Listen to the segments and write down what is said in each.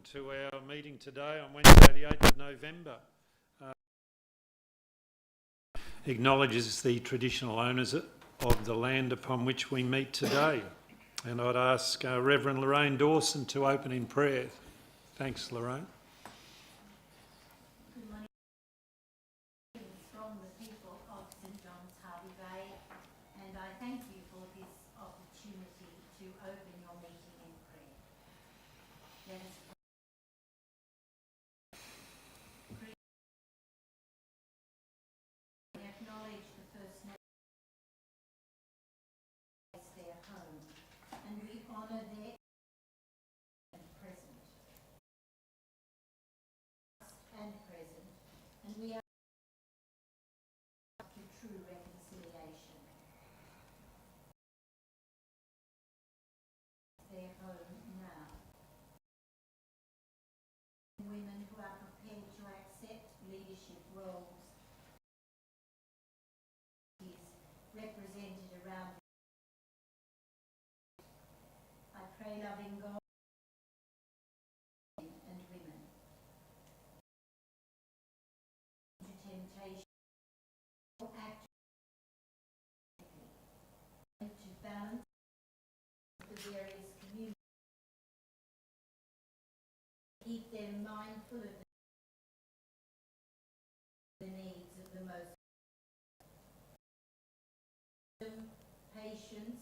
welcome to our meeting today on Wednesday the 8th of November. Acknowledges the traditional owners of the land upon which we meet today. And I'd ask Reverend Lorraine Dawson to open in prayer. Thanks, Lorraine. Good morning. From the people of St John's Harvey Bay, and I thank you for this opportunity to open your meeting in prayer. Let us pray. We acknowledge the First Nations as their home, and we honour their present and present, and we are to true reconciliation. Their home now. Women who are prepared to accept leadership roles is represented around. I pray, loving God, men and women, into temptation or act and to balance the various communities. Keep them mindful of the needs of the most. Patience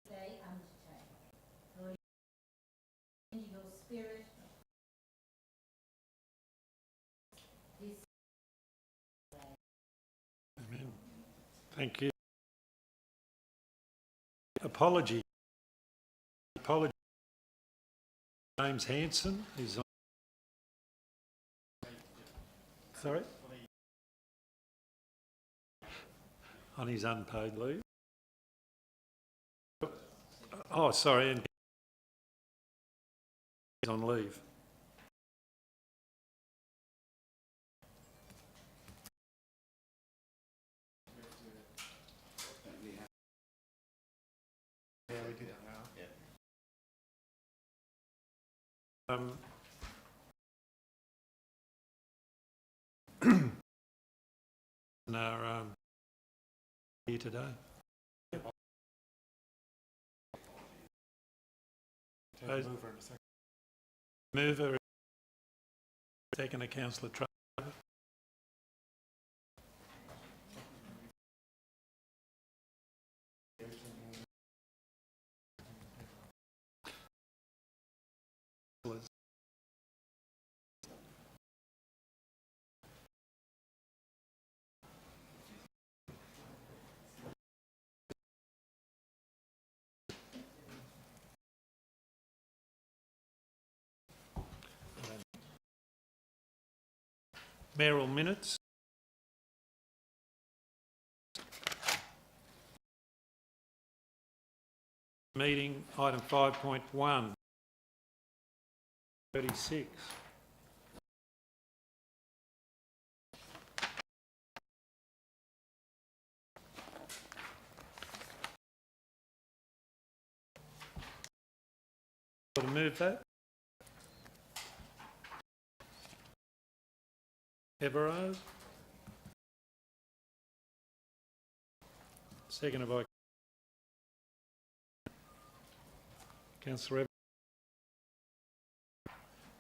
they undertake. Lord, in your spirit, this way. Amen. Thank you. Apology. James Hanson is on. Sorry? On his unpaid leave. Oh, sorry, and he's on leave. Yeah, we do that now. Yeah. And are here today. Take a mover in a second. Mover, second to Councillor Travis. Mayoral minutes. Meeting item 5.1. 36. To move that. Everard. Seconded by Councillor Everard.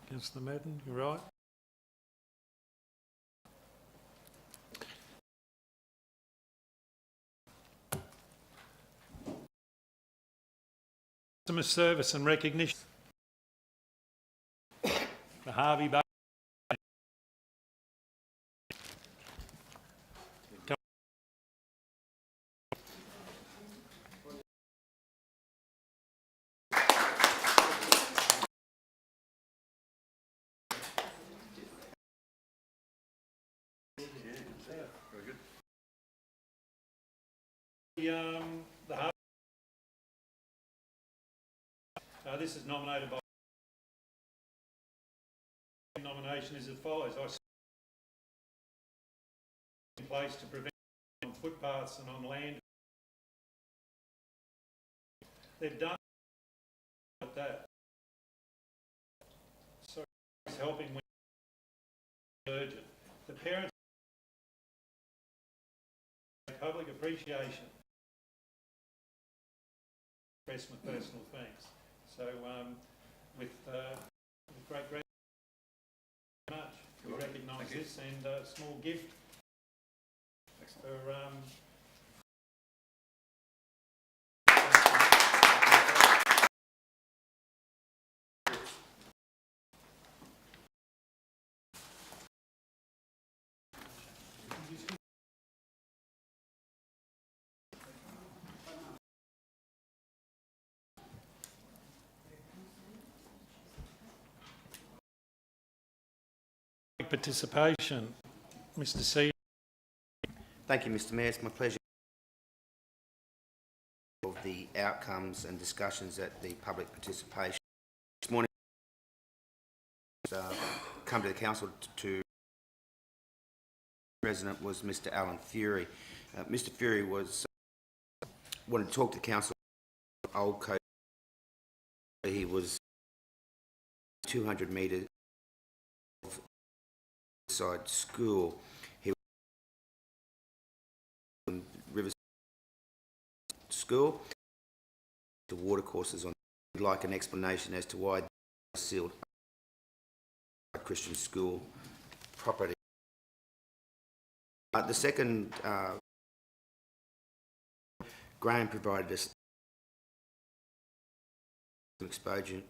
Councillor Madden, you're right. Customer service and recognition. The Harvey Bay. The Harvey. This is nominated by. Nomination is as follows. I in place to prevent on footpaths and on land. They've done that. helping when urgent. The parents public appreciation. Express my personal thanks. So with great gratitude very much, we recognise this and a small gift for participation. Mr. C. Thank you, Mr. Mayor. It's my pleasure of the outcomes and discussions at the public participation. This morning, come to the council to President was Mr. Alan Fury. Mr. Fury wanted to talk to council about Old Coast. He was 200 metres of side school. He was in Riverside School. The water courses on. I'd like an explanation as to why they sealed Christian school property. The second, Graham provided us exposure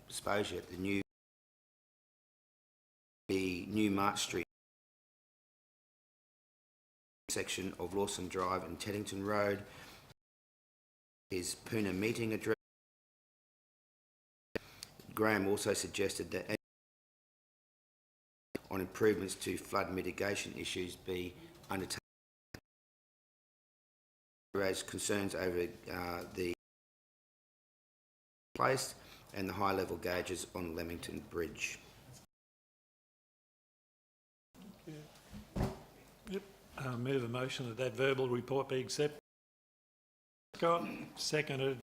at the new March Street section of Lawson Drive and Teddington Road. His Puna meeting address. Graham also suggested that on improvements to flood mitigation issues be undertaken, whereas concerns over the place and the high level gauges on Leamington Bridge. Yep. Move a motion that verbal report be accepted. Scott, seconded.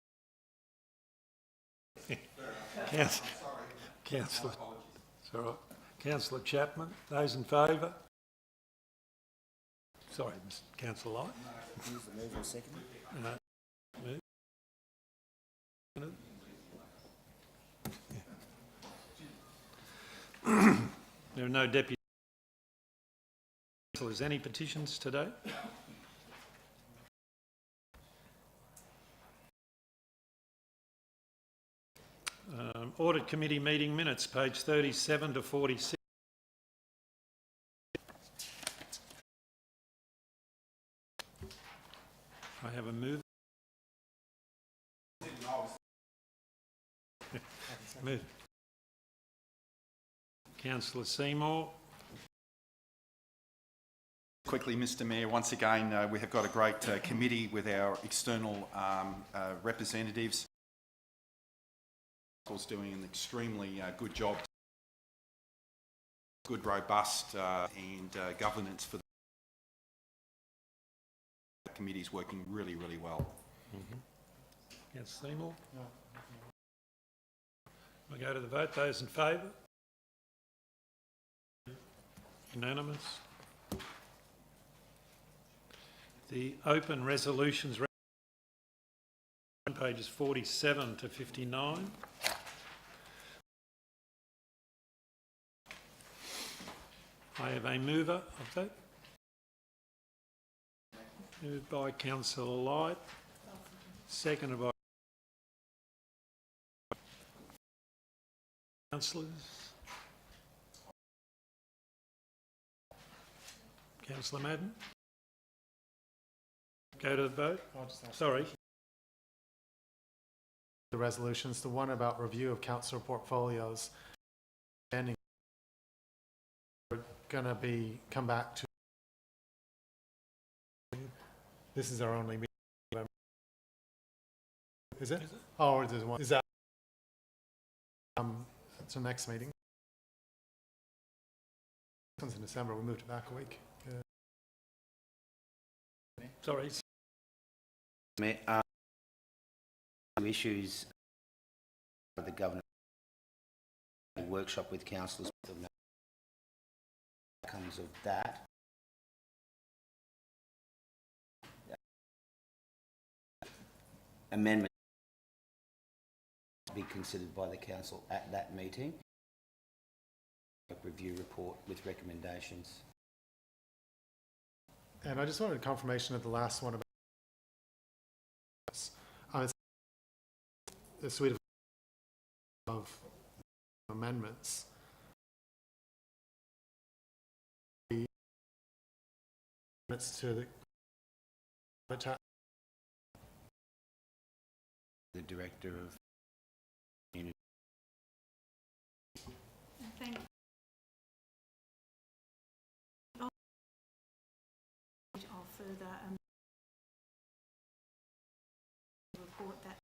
Councillor, it's all right. Councillor Chapman, those in favour? Sorry, Councillor Light. Move and second. Move. There are no deputy councillors. Any petitions today? Audit Committee meeting minutes, page 37 to 46. I have a move. Move. Councillor Seymour. Quickly, Mr. Mayor, once again, we have got a great committee with our external representatives. Doing an extremely good job, good, robust and governance for the committee's working really, really well. Councillor Seymour. No. We go to the vote. Those in favour? Unanimous. The open resolutions, pages 47 to 59. I have a mover of that. Moved by Councillor Light, seconded by councillors. Councillor Madden. Go to the vote. Sorry. The resolutions, the one about review of council portfolios, we're going to come back to. This is our only meeting. Is it? Oh, or there's one. Is that? It's the next meeting. It's in December. We moved it back a week. Sorry. Issues of the government workshop with councillors. outcomes of that. Amendment to be considered by the council at that meeting. Review report with recommendations. And I just wanted confirmation of the last one about it's a suite of amendments. The amendments to The Director of Community. Thank you. Of further report that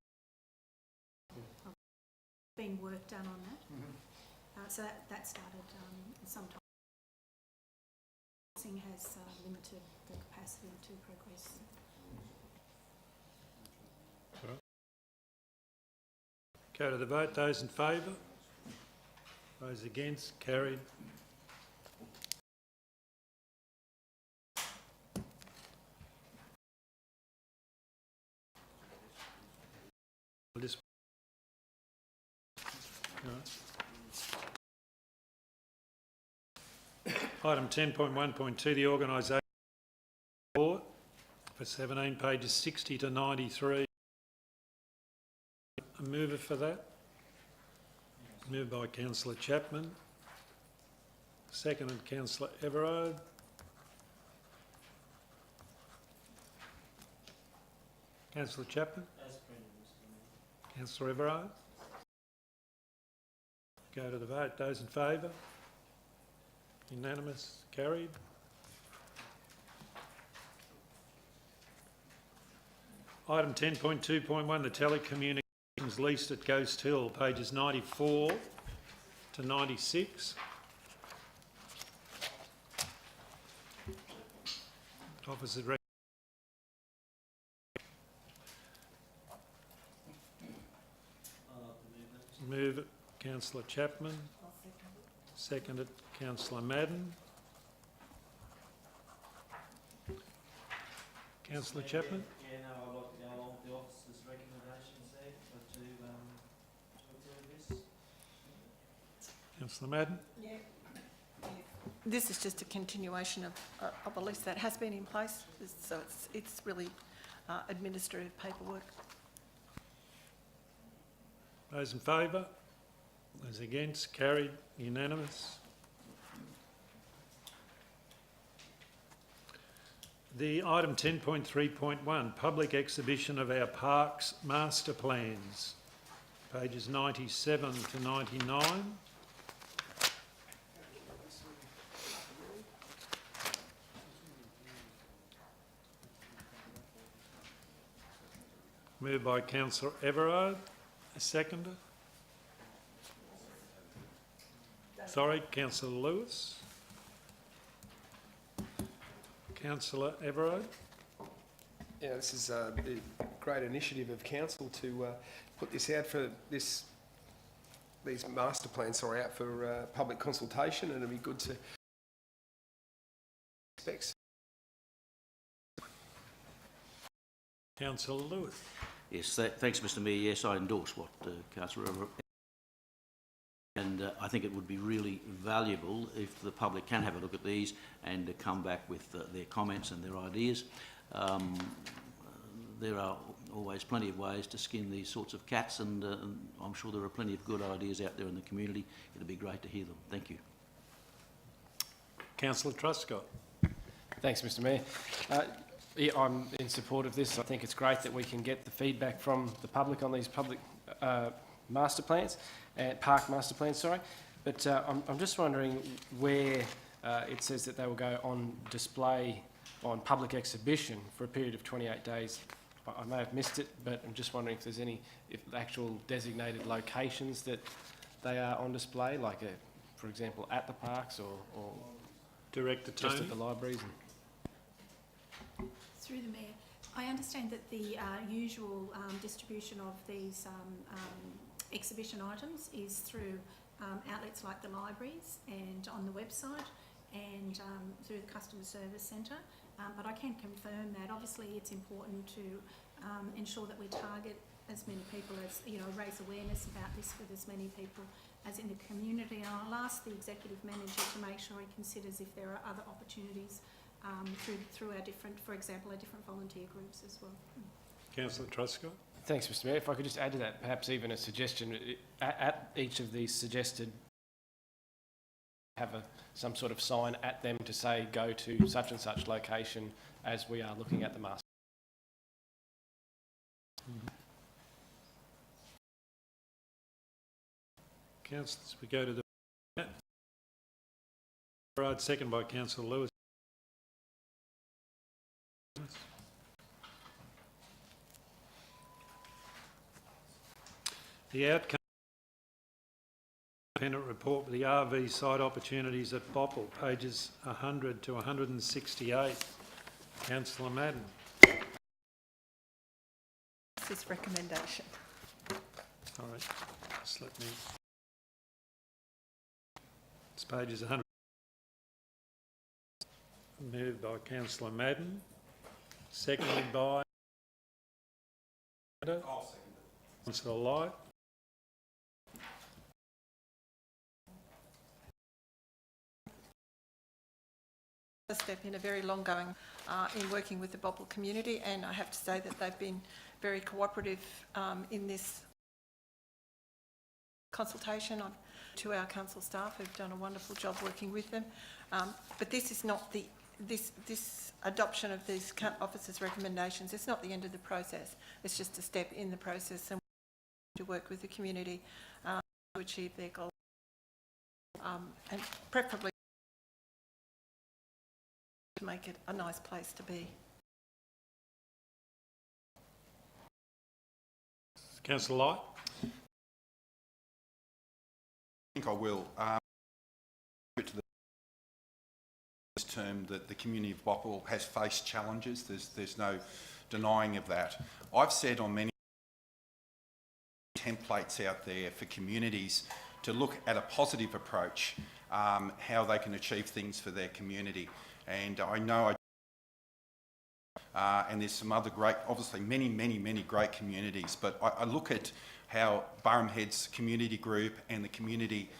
been work done on that. So that started sometime. Housing has limited the capacity to progress. Go to the vote. Those in favour? Those against? Carried. I'll just... Item 10.1.2, the organisation report for 17 pages 60 to 93. A mover for that? Moved by Councillor Chapman. Seconded Councillor Everard. Councillor Chapman? Councillor Everard? Go to the vote. Those in favour? Unanimous. Carried. Item 10.2.1, the telecommunications leased at Ghost Hill, pages 94 to 96. Opposite move it, Councillor Chapman. Seconded, Councillor Madden. Councillor Chapman? Yeah, no, I'd like to go along with the officer's recommendations there to approve this. Councillor Madden? Yeah. This is just a continuation of a list that has been in place, so it's really administrative paperwork. Those in favour? Those against? Carried. Unanimous. The item 10.3.1, public exhibition of our parks master plans, pages 97 to 99. Moved by Councillor Everard. A seconder? Sorry, Councillor Lewis. Councillor Everard. Yeah, this is a great initiative of council to put this out for these master plans are out for public consultation, and it'll be good to specs. Councillor Lewis. Yes, thanks, Mr. Mayor. Yes, I endorse what Councillor Everett. And I think it would be really valuable if the public can have a look at these and come back with their comments and their ideas. There are always plenty of ways to skin these sorts of cats, and I'm sure there are plenty of good ideas out there in the community. It'd be great to hear them. Thank you. Councillor Truscott. Thanks, Mr. Mayor. Yeah, I'm in support of this. I think it's great that we can get the feedback from the public on these public master plans, park master plans, sorry. But I'm just wondering where it says that they will go on display on public exhibition for a period of 28 days. I may have missed it, but I'm just wondering if there's any actual designated locations that they are on display, like, for example, at the parks or Director Tony. just at the libraries. Through the Mayor, I understand that the usual distribution of these exhibition items is through outlets like the libraries and on the website. and through the customer service centre. But I can confirm that obviously it's important to ensure that we target as many people as, raise awareness about this with as many people as in the community. And I'll ask the executive manager to make sure he considers if there are other opportunities through our different, for example, our different volunteer groups as well. Councillor Truscott. Thanks, Mr Mayor. If I could just add to that, perhaps even a suggestion, at each of these suggested, have some sort of sign at them to say go to such and such location as we are looking at the master. Councillors, we go to the... Right, second by Councillor Lewis. The outcome independent report with the RV site opportunities at Bopple, pages 100 to 168. Councillor Madden. This is recommendation. Sorry, just let me... It's pages 100. Moved by Councillor Madden, seconded by... Councillor Light. A step in a very long going in working with the Bopple community, and I have to say that they've been very cooperative in this consultation. To our council staff who've done a wonderful job working with them, but this is not the this adoption of these officers' recommendations. It's not the end of the process. It's just a step in the process, and to work with the community to achieve their goals, and preferably to make it a nice place to be. Councillor Light. I think I will. To this term that the community of Bopple has faced challenges. There's no denying of that. I've said on many templates out there for communities to look at a positive approach, how they can achieve things for their community. And I know and there's some other great, obviously many great communities, but I look at how Burham Head's community group and the community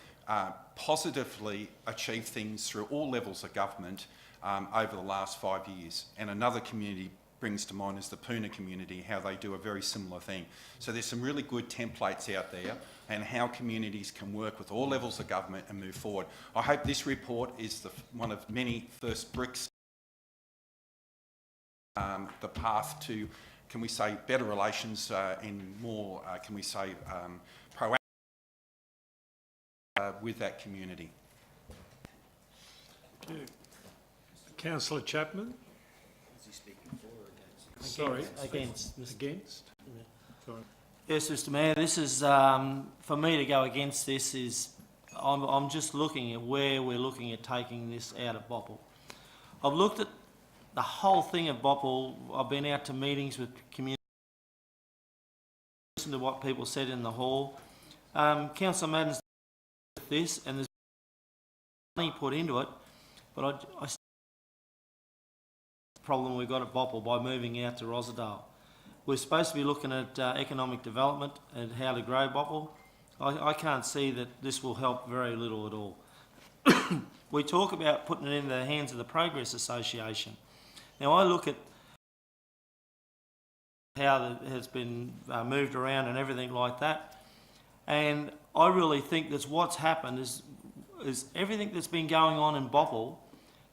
positively achieve things through all levels of government over the last 5 years. And another community brings to mind is the Poona community, how they do a very similar thing. So there's some really good templates out there and how communities can work with all levels of government and move forward. I hope this report is one of many first bricks, the path to, can we say, better relations and more, can we say, proactive with that community. Okay. Councillor Chapman. Is he speaking for or against? Sorry. Against. Against? Sorry. Yes, Mr Mayor, this is, for me to go against this is, I'm just looking at where we're looking at taking this out of Bopple. I've looked at the whole thing of Bopple. I've been out to meetings with community, listened to what people said in the hall. Councillor Madden's this, and there's money put into it, but I see the problem we've got at Bopple by moving out to Rosedale. We're supposed to be looking at economic development and how to grow Bopple. I can't see that this will help very little at all. We talk about putting it in the hands of the Progress Association. Now I look at how it has been moved around and everything like that, and I really think that's what's happened is everything that's been going on in Bopple,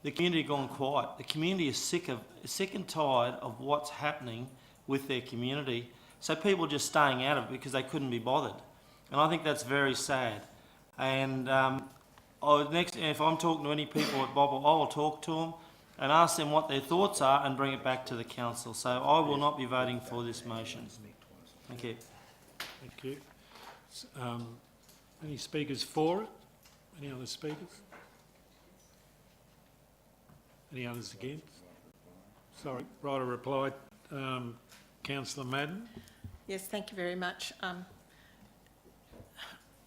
the community has gone quiet. The community is sick and tired of what's happening with their community, so people are just staying out of it because they couldn't be bothered, and I think that's very sad. And if I'm talking to any people at Bopple, I will talk to them and ask them what their thoughts are and bring it back to the council. So I will not be voting for this motion. Thank you. Thank you. Any speakers for it? Any other speakers? Any others against? Sorry, right, a reply. Councillor Madden. Yes, thank you very much.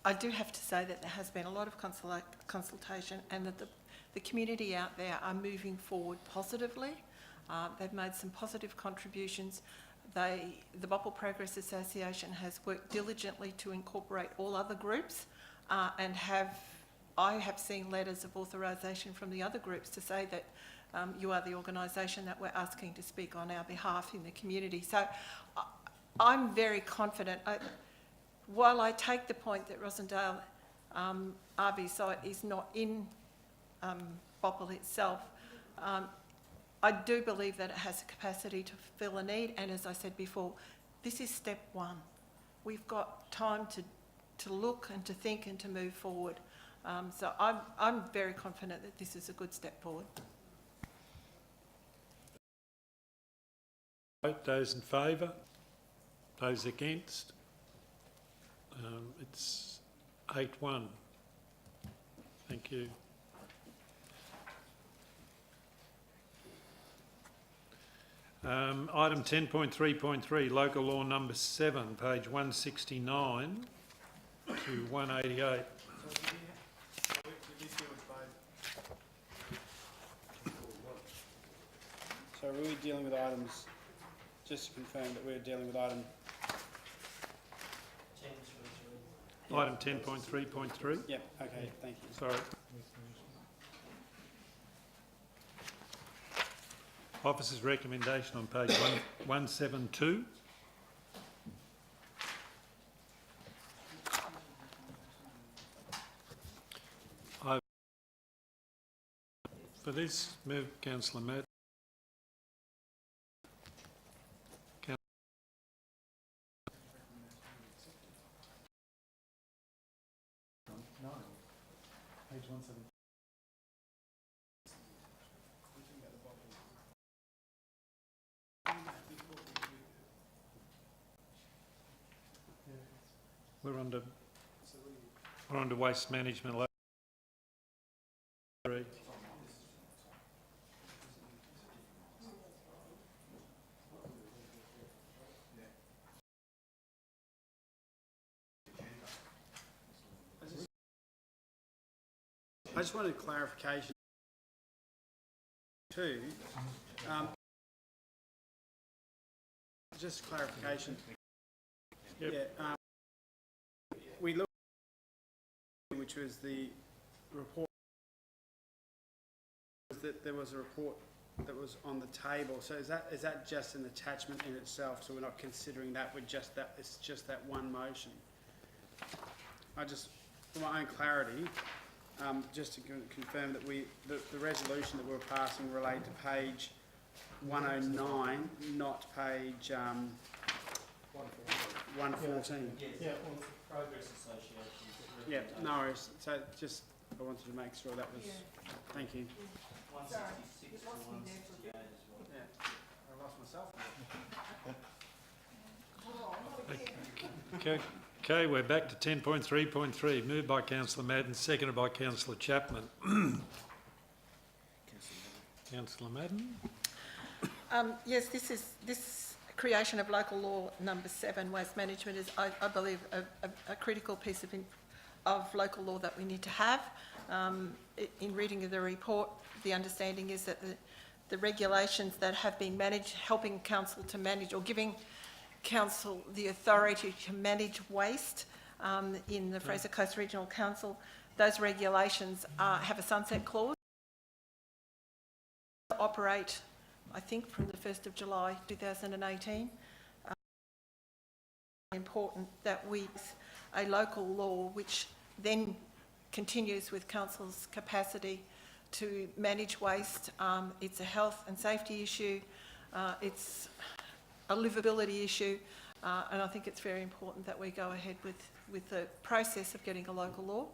I do have to say that there has been a lot of consultation, and that the the community out there are moving forward positively. They've made some positive contributions. The Bopple Progress Association has worked diligently to incorporate all other groups, and I have seen letters of authorisation from the other groups to say that you are the organisation that we're asking to speak on our behalf in the community. So I'm very confident. While I take the point that Rossendale RV site is not in Bopple itself, I do believe that it has the capacity to fill a need, and as I said before, this is step one. We've got time to look and to think and to move forward. So I'm very confident that this is a good step forward. Vote. Those in favour? Those against? It's 8-1. Thank you. Item 10.3.3, local law number 7, page 169 to 188. So are we dealing with items, just to confirm that we're dealing with item... Item 10.3.3? Yep, okay, thank you. Sorry. Officer's recommendation on page 172. For this, move Councillor Madden. No, page 172. We're under waste management. I just wanted clarification too. Just clarification. Yep. Yeah, we looked, which was the report, that there was a report that was on the table. So is that just an attachment in itself? So we're not considering that with just that. It's just that one motion. I just, for my own clarity, just to confirm that the resolution that we're passing relate to page 109, not page 114. Yeah, well, Progress Association. Yeah, no worries. So just, I wanted to make sure that was, thank you. 166 to 168 as well. Yeah, I lost myself. Okay, we're back to 10.3.3. Moved by Councillor Madden, seconded by Councillor Chapman. Councillor Madden? Yes, this creation of local law number 7, waste management, is, I believe, a critical piece of local law that we need to have. In reading of the report, the understanding is that the regulations that have been managed, helping council to manage, or giving council the authority to manage waste in the Fraser Coast Regional Council, those regulations have a sunset clause. Operate, I think, from the 1st of July 2018. Important that we a local law which then continues with council's capacity to manage waste. It's a health and safety issue. It's a livability issue, and I think it's very important that we go ahead with the process of getting a local law.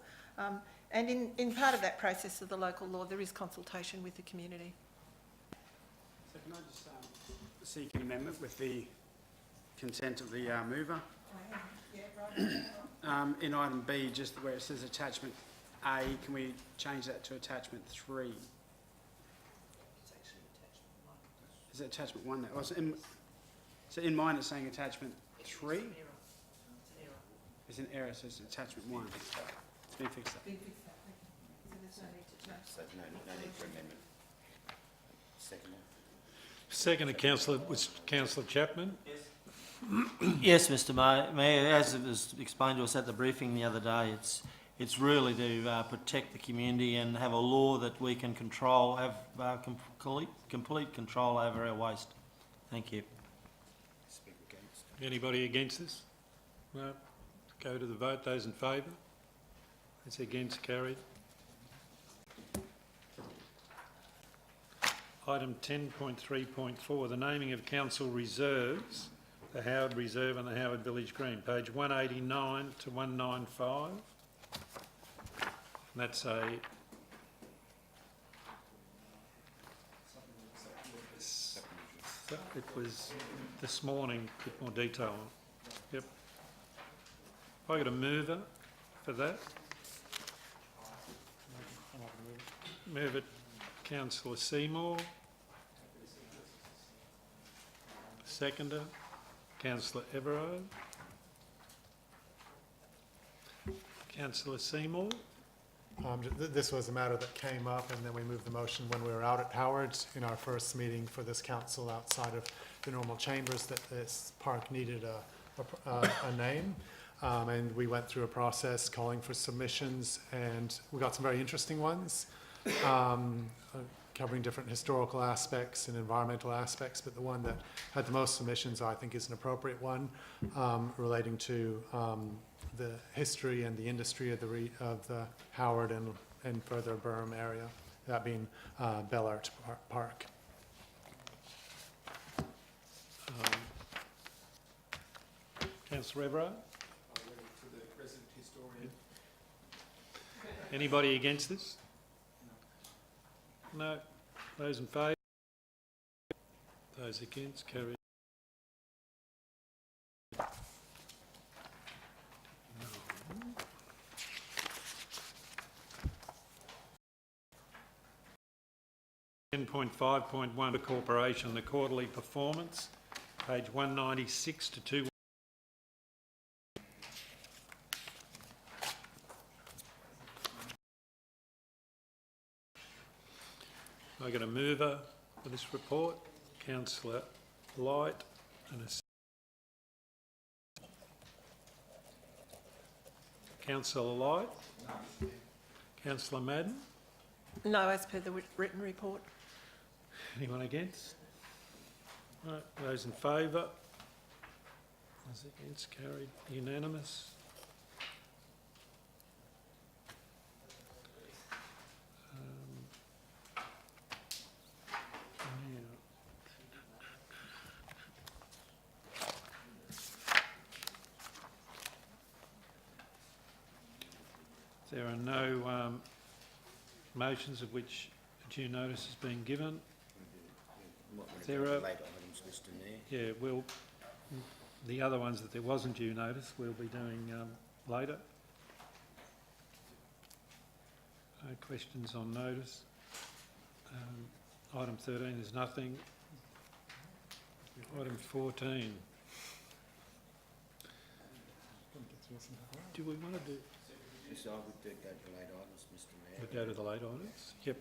And in part of that process of the local law, there is consultation with the community. So can I just seek an amendment with the consent of the mover? In item B, just where it says attachment A, can we change that to attachment 3? It's actually attachment 1. Is it attachment 1 there? So in mine it's saying attachment 3? It's an error, so it's attachment 1. It's been fixed up. So there's no need to So no need for amendment. Second. Second, Councillor Chapman. Yes, Mr. Mayor, as it was explained to us at the briefing the other day, it's really to protect the community and have a law that we can control, have complete control over our waste. Thank you. Speak against. Anybody against this? No. Go to the vote. Those in favour? Those against? Carried. Item 10.3.4, the naming of council reserves, the Howard Reserve and the Howard Village Green, page 189 to 195. And that's it was this morning, a bit more detail on it. Yep. Have I got a mover for that? Move it, Councillor Seymour. Seconder, Councillor Everard. Councillor Seymour. This was a matter that came up, and then we moved the motion when we were out at Howard in our first meeting for this council outside of the normal chambers, that this park needed a name. And we went through a process calling for submissions, and we got some very interesting ones, covering different historical aspects and environmental aspects, but the one that had the most submissions, I think, is an appropriate one, relating to the history and the industry of the Howard and further Burham area, that being Bellart Park. Councillor Everard. Anybody against this? No. Those in favour? Those against? Carried. No. 10.5.1, the corporation, the quarterly performance, page 196 to 2. I got a mover for this report, Councillor Light, and a Councillor Light. No. Councillor Madden. No, as per the written report. Anyone against? Right, those in favour? Those against? Carried. Unanimous. There are no motions of which due notice has been given. There are late items, Mr. Mayor. Yeah, the other ones that there wasn't due notice, we'll be doing later. Questions on notice. Item 13 is nothing. Item 14. Do we want to do? Yes, I would go to the late items, Mr. Mayor. We go to the late items? Yep.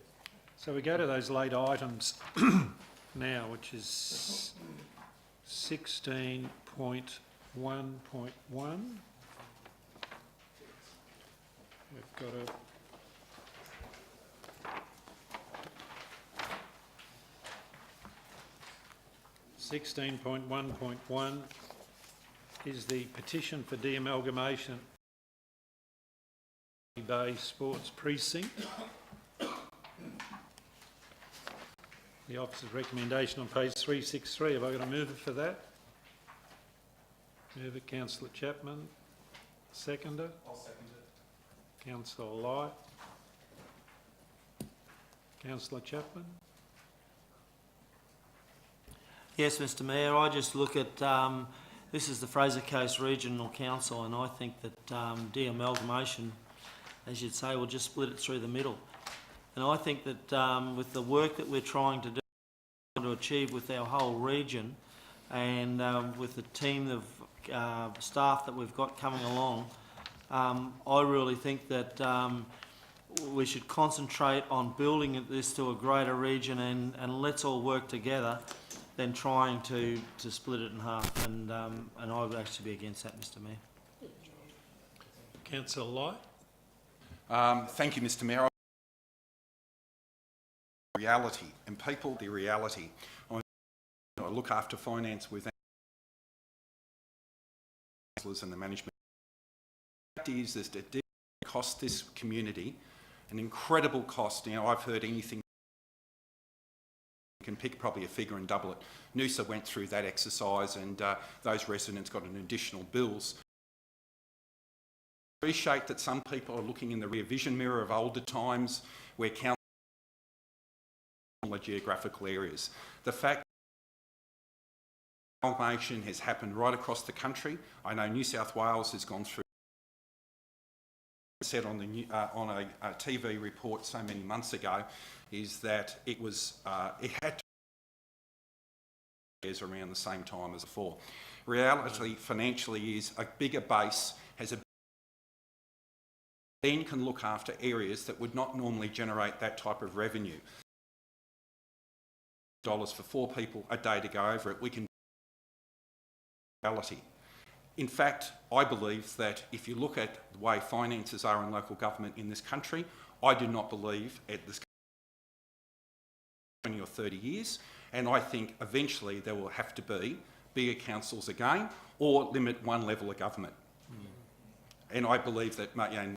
So we go to those late items now, which is 16.1.1. We've got a (16.1.1) is the petition for de-amalgamation Bay Sports Precinct. The officer's recommendation on page 363. Have I got a mover for that? Mover, Councillor Chapman. Seconder? I'll second it. Councillor Light. Councillor Chapman. Yes, Mr. Mayor, I just look at, this is the Fraser Coast Regional Council, and I think that de-amalgamation, as you'd say, will just split it through the middle. And I think that with the work that we're trying to do, to achieve with our whole region, and with the team of staff that we've got coming along, I really think that we should concentrate on building this to a greater region, and let's all work together than trying to split it in half. And I would actually be against that, Mr Mayor. Councillor Light. Thank you, Mr Mayor. Reality, and people, the reality. I look after finance with councillors and the management. The fact is that it did cost this community an incredible cost. You know, I've heard anything. You can pick probably a figure and double it. Noosa went through that exercise, and those residents got an additional bills. I appreciate that some people are looking in the rear vision mirror of older times where council geographical areas. The fact that amalgamation has happened right across the country. I know New South Wales has gone through, said on a TV report so many months ago, is that it had to around the same time as before. Reality financially is a bigger base has a then can look after areas that would not normally generate that type of revenue. $4 for 4 people a day to go over it, we can reality. In fact, I believe that if you look at the way finances are in local government in this country, I do not believe at this 20 or 30 years, and I think eventually there will have to be bigger councils again, or limit one level of government. And I believe that, you know,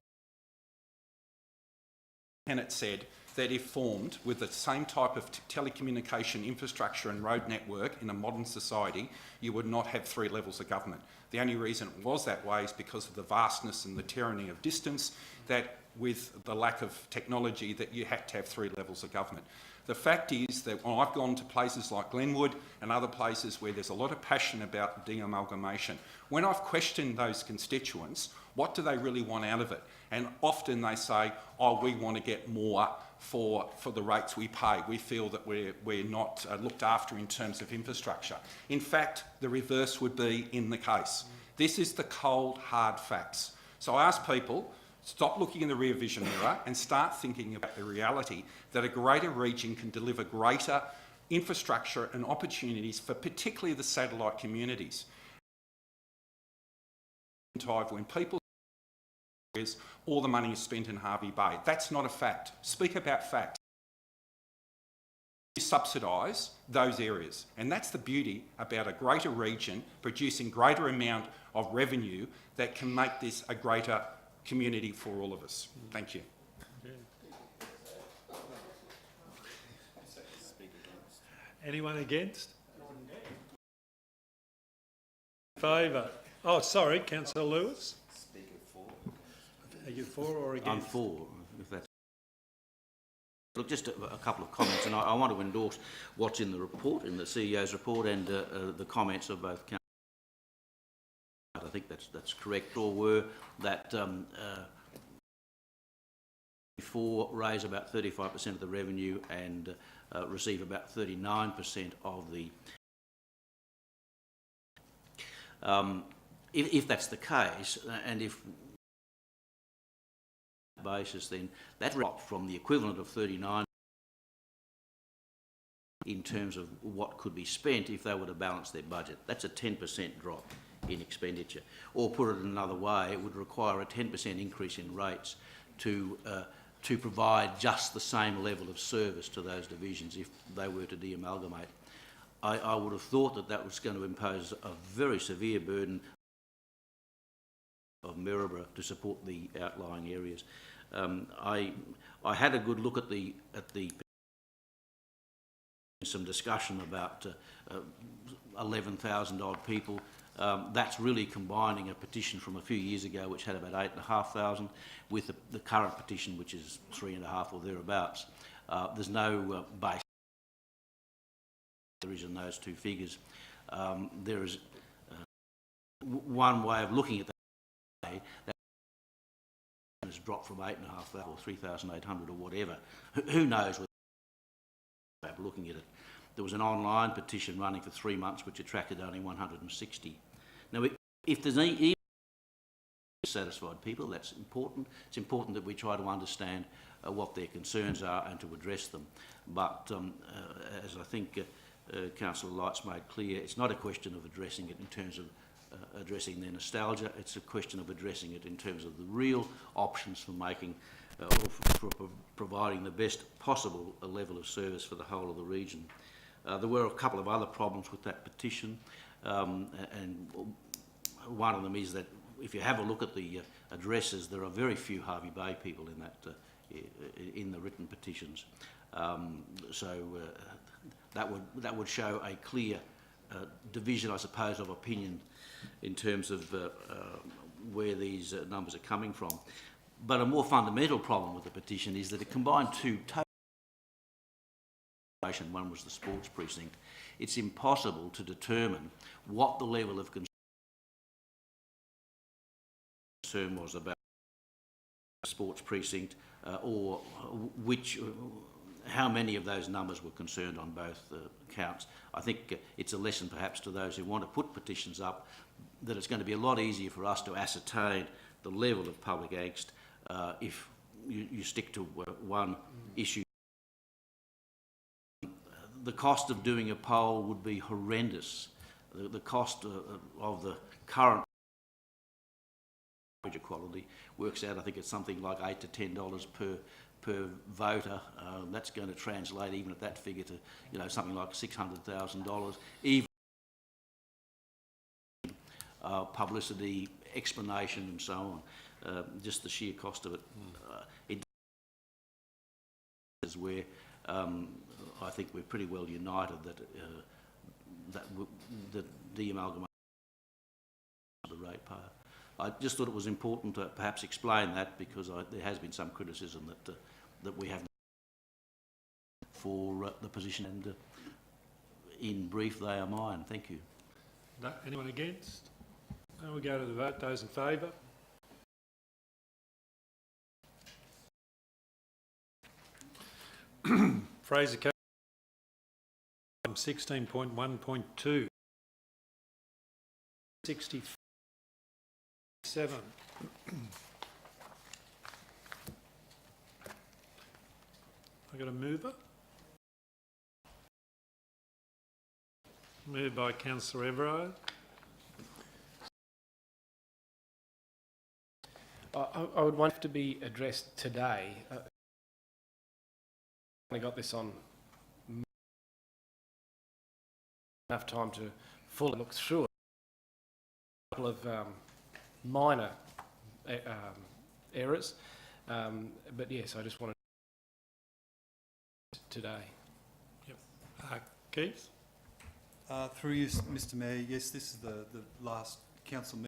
Kenneth said that if formed with the same type of telecommunication infrastructure and road network in a modern society, you would not have 3 levels of government. The only reason it was that way is because of the vastness and the tyranny of distance, that with the lack of technology that you had to have 3 levels of government. The fact is that when I've gone to places like Glenwood and other places where there's a lot of passion about de-amalgamation, when I've questioned those constituents, what do they really want out of it? And often they say, oh, we want to get more for the rates we pay. We feel that we're not looked after in terms of infrastructure. In fact, the reverse would be in the case. This is the cold, hard facts. So I ask people, stop looking in the rear vision mirror and start thinking about the reality that a greater region can deliver greater infrastructure and opportunities for particularly the satellite communities. When people all the money is spent in Hervey Bay. That's not a fact. Speak about facts. You subsidise those areas, and that's the beauty about a greater region producing greater amount of revenue that can make this a greater community for all of us. Thank you. Anyone against? In favour? Oh, sorry, Councillor Lewis. Are you for or against? I'm for, if that's... Look, just a couple of comments, and I want to endorse what's in the report, in the CEO's report, and the comments of both councillors. I think that's correct. Or were that before raise about 35% of the revenue and receive about 39% of the... if that's the case, and if basis, then that dropped from the equivalent of 39 in terms of what could be spent if they were to balance their budget. That's a 10% drop in expenditure. Or put it another way, it would require a 10% increase in rates to provide just the same level of service to those divisions if they were to de-amalgamate. I would have thought that that was going to impose a very severe burden of Maryborough to support the outlying areas. I had a good look at the some discussion about 11,000 odd people. That's really combining a petition from a few years ago which had about 8,500 with the current petition which is 3.5 or thereabouts. There's no base there is in those two figures. There is one way of looking at that has dropped from 8,500 or 3,800 or whatever. Who knows? Looking at it, there was an online petition running for 3 months which attracted only 160. Now, if there's any dissatisfied people. That's important. It's important that we try to understand what their concerns are and to address them. But as I think Councillor Light's made clear, it's not a question of addressing it in terms of addressing their nostalgia. It's a question of addressing it in terms of the real options for making or for providing the best possible level of service for the whole of the region. There were a couple of other problems with that petition, and one of them is that if you have a look at the addresses, there are very few Hervey Bay people in that in the written petitions. That would show a clear division, I suppose, of opinion in terms of where these numbers are coming from. But a more fundamental problem with the petition is that it combined two totally. One was the sports precinct. It's impossible to determine what the level of concern was about the sports precinct or how many of those numbers were concerned on both counts. I think it's a lesson perhaps to those who want to put petitions up that it's going to be a lot easier for us to ascertain the level of public angst if you stick to one issue. The cost of doing a poll would be horrendous. The cost of the current equality works out, I think it's something like $8 to $10 per voter. That's going to translate even at that figure to something like $600,000. Even publicity, explanation, and so on. Just the sheer cost of it. It is where I think we're pretty well united that the amalgamation of the ratepayer. I just thought it was important to perhaps explain that because there has been some criticism that we have for the position, and in brief, they are mine. Thank you. No, anyone against? No, we'll go to the vote. Those in favour? Fraser Code 16.1.2 67. I got a mover. Moved by Councillor Everard. I would want it to be addressed today. I got this on enough time to fully look through it. A couple of minor errors, but yes, I just wanted today. Yep. Keith? Through you, Mr Mayor, yes, this is the last council meeting.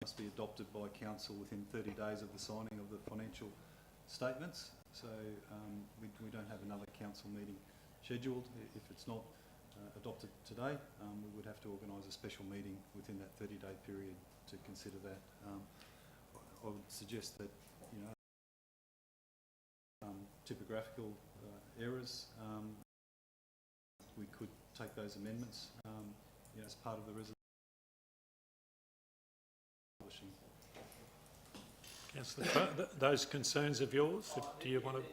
Must be adopted by council within 30 days of the signing of the financial statements. So we don't have another council meeting scheduled. If it's not adopted today, we would have to organise a special meeting within that 30-day period to consider that. I would suggest that, typographical errors, we could take those amendments as part of the resolution. Councillor, those concerns of yours, do you want to?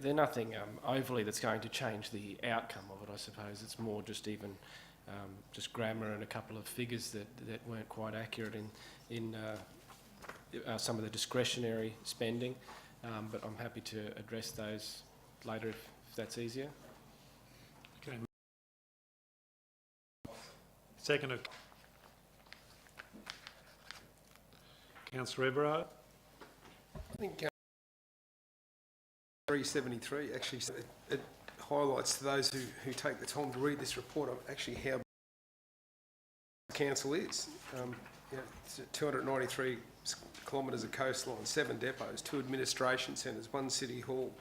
They're nothing overly that's going to change the outcome of it, I suppose. It's more just even just grammar and a couple of figures that weren't quite accurate in some of the discretionary spending, but I'm happy to address those later if that's easier. Okay. Second of Councillor Everard. I think 373 actually it highlights to those who take the time to read this report actually how the council is. It's 293 kilometres of coastline, 7 depots, 2 administration centres, 1 city hall,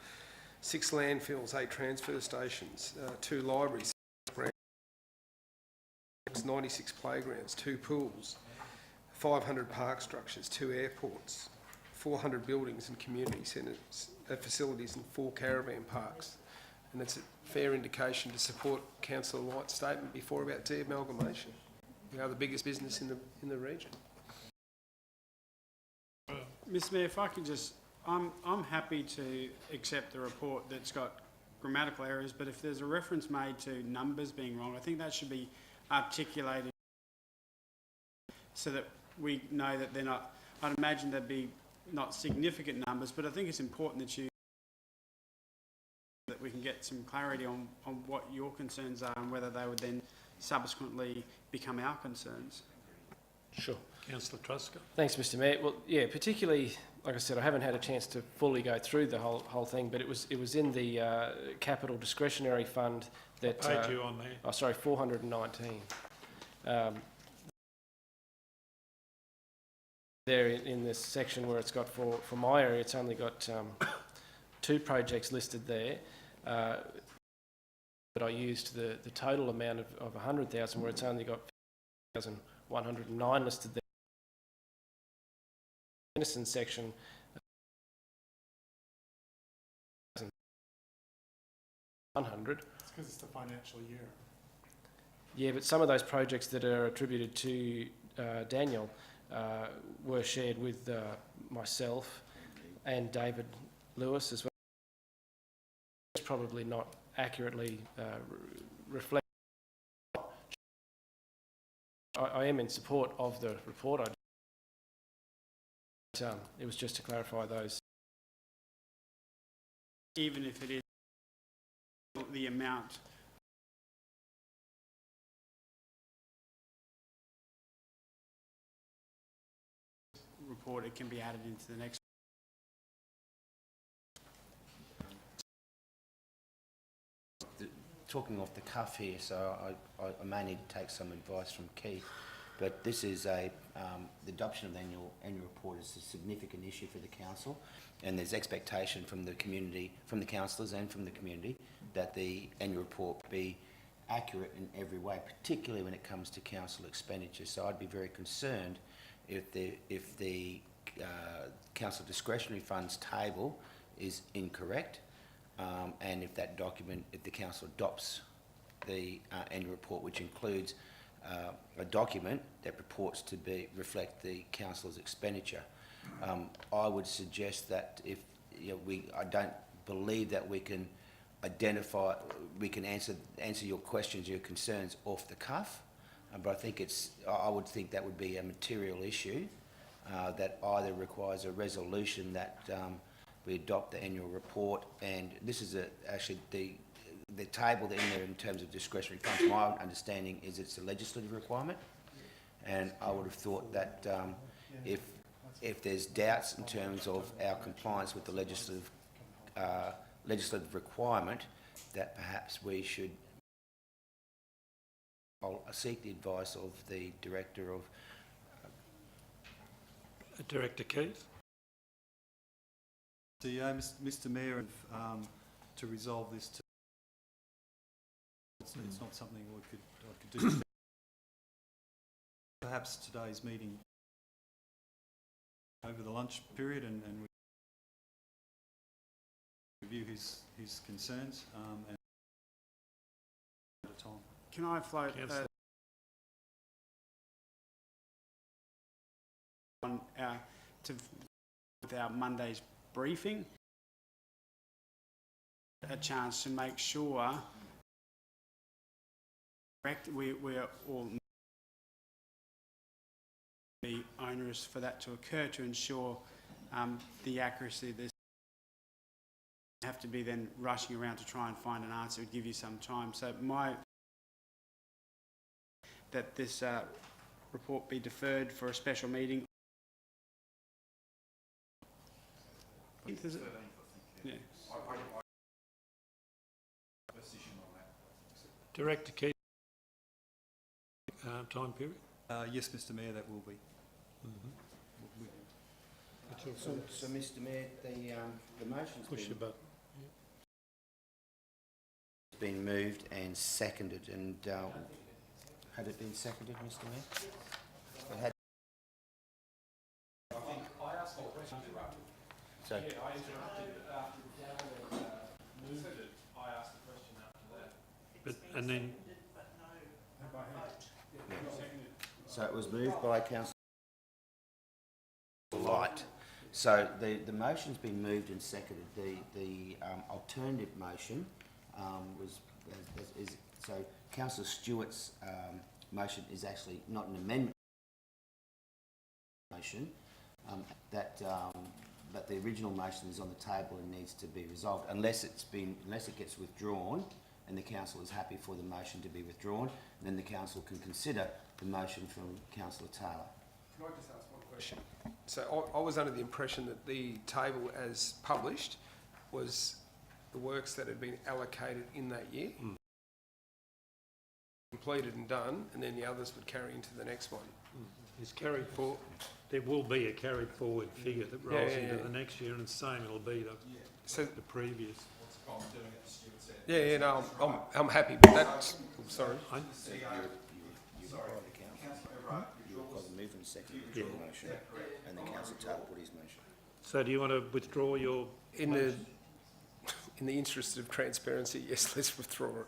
6 landfills, 8 transfer stations, 2 libraries, 96 playgrounds, 2 pools, 500 park structures, 2 airports, 400 buildings and community centres, facilities and 4 caravan parks. And it's a fair indication to support Councillor Light's statement before about de-amalgamation. the biggest business in the region. Mr. Mayor, if I could just, I'm happy to accept the report that's got grammatical errors, but if there's a reference made to numbers being wrong, I think that should be articulated so that we know that they're not. I'd imagine there'd be not significant numbers, but I think it's important that we can get some clarity on what your concerns are and whether they would then subsequently become our concerns. Sure. Councillor Truscott. Thanks, Mr. Mayor. Well, yeah, particularly, like I said, I haven't had a chance to fully go through the whole thing, but it was in the capital discretionary fund that. What page you on there? Oh, sorry, 419. There in this section where it's got for my area, it's only got 2 projects listed there. But I used the total amount of 100,000, where it's only got 1,109 listed there. Innocent section 100. It's because it's the financial year. Yeah, but some of those projects that are attributed to Daniel were shared with myself and David Lewis as well. It's probably not accurately reflect. I am in support of the report. It was just to clarify those. Even if it is the amount report, it can be added into the next. Talking off the cuff here, so I may need to take some advice from Keith, but this is the adoption of the annual report is a significant issue for the council, and there's expectation from the community, from the councillors and from the community, that the annual report be accurate in every way, particularly when it comes to council expenditure. So I'd be very concerned if the council discretionary funds table is incorrect. And if that document, if the council adopts the annual report, which includes a document that purports to reflect the council's expenditure, I would suggest that if I don't believe that we can identify, we can answer your questions, your concerns off the cuff, but I think I would think that would be a material issue that either requires a resolution that we adopt the annual report, and this is actually the table in there in terms of discretionary funds. My understanding is it's a legislative requirement, and I would have thought that if there's doubts in terms of our compliance with the legislative requirement, that perhaps we should seek the advice of the Director of... Director Keith. Mr. Mayor, to resolve this, it's not something I could do. Perhaps today's meeting over the lunch period, and we review his concerns and at a time. Can I float on with our Monday's briefing, a chance to make sure we are all be onerous for that to occur, to ensure the accuracy of this. Have to be then rushing around to try and find an answer would give you some time. So that this report be deferred for a special meeting. Yeah. Director Keith, time period? Yes, Mr. Mayor, that will be. So, Mr. Mayor, the motion's been moved and seconded, and had it been seconded, Mr. Mayor? I asked a question. So, I interrupted after Daniel moved it. I asked the question after that. And then... So it was moved by Councillor Light. So the motion's been moved and seconded. The alternative motion was so Councillor Stewart's motion is actually not an amendment motion. But the original motion is on the table and needs to be resolved unless it gets withdrawn, and the council is happy for the motion to be withdrawn. Then the council can consider the motion from Councillor Taylor. Can I just ask one question? So I was under the impression that the table as published was the works that had been allocated in that year, completed and done, and then the others would carry into the next one. Is carried forward. There will be a carried forward figure that rolls into the next year, and the same it'll be the previous. No, I'm happy with that. Sorry. You require the move and second withdraw the motion, and then Councillor Taylor put his motion. So do you want to withdraw your In the interest of transparency, yes, let's withdraw it.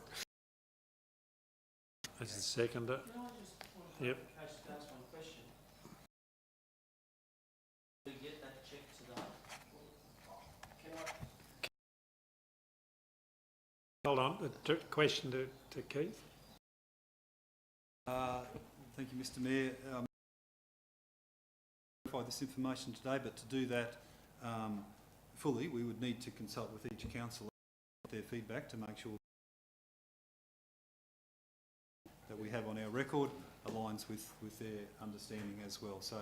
as the seconder? Yep. Hold on, a question to Keith. Thank you, Mr Mayor. Verify this information today, but to do that fully, we would need to consult with each council their feedback to make sure that we have on our record aligns with their understanding as well. So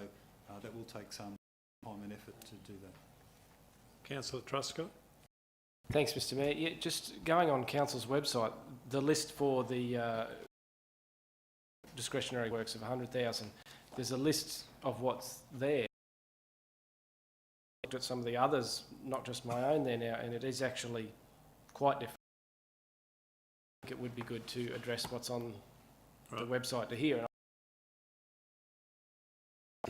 that will take some time and effort to do that. Councillor Truscott. Thanks, Mr Mayor. Yeah, just going on Council's website, the list for the discretionary works of 100,000, there's a list of what's there. I looked at some of the others, not just my own there now, and it is actually quite different. I think it would be good to address what's on the website to hear.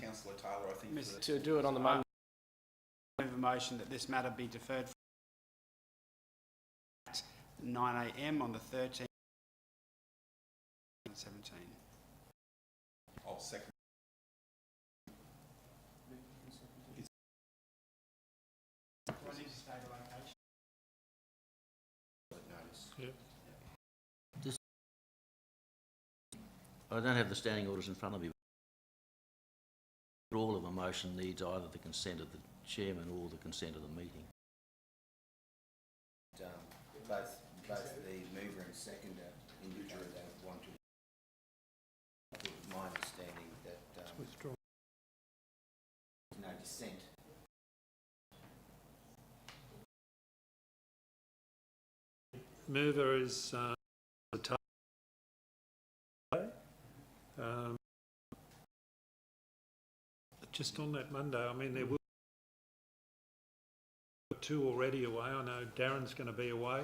Councillor Taylor, I think... To do it on the Monday. Move a motion that this matter be deferred at 9 a.m. on the 13th and 17. I'll second. I don't have the standing orders in front of me. All of a motion needs either the consent of the chairman or the consent of the meeting. Both the mover and seconder indicate they want to. It was my understanding that Withdraw. no dissent. Mover is just on that Monday. I mean, there will be two already away. I know Darren's going to be away.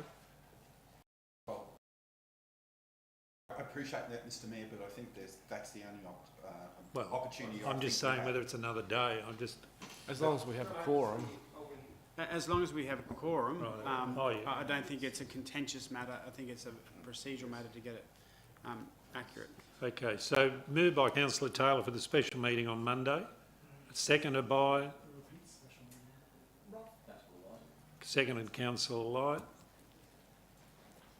Well, I appreciate that, Mr Mayor, but I think that's the only opportunity. I'm just saying whether it's another day. I'm just. As long as we have a quorum. As long as we have a quorum, Right. I don't think it's a contentious matter. I think it's a procedural matter to get it accurate. Okay, so moved by Councillor Taylor for the special meeting on Monday. Seconded by? Seconded Councillor Light.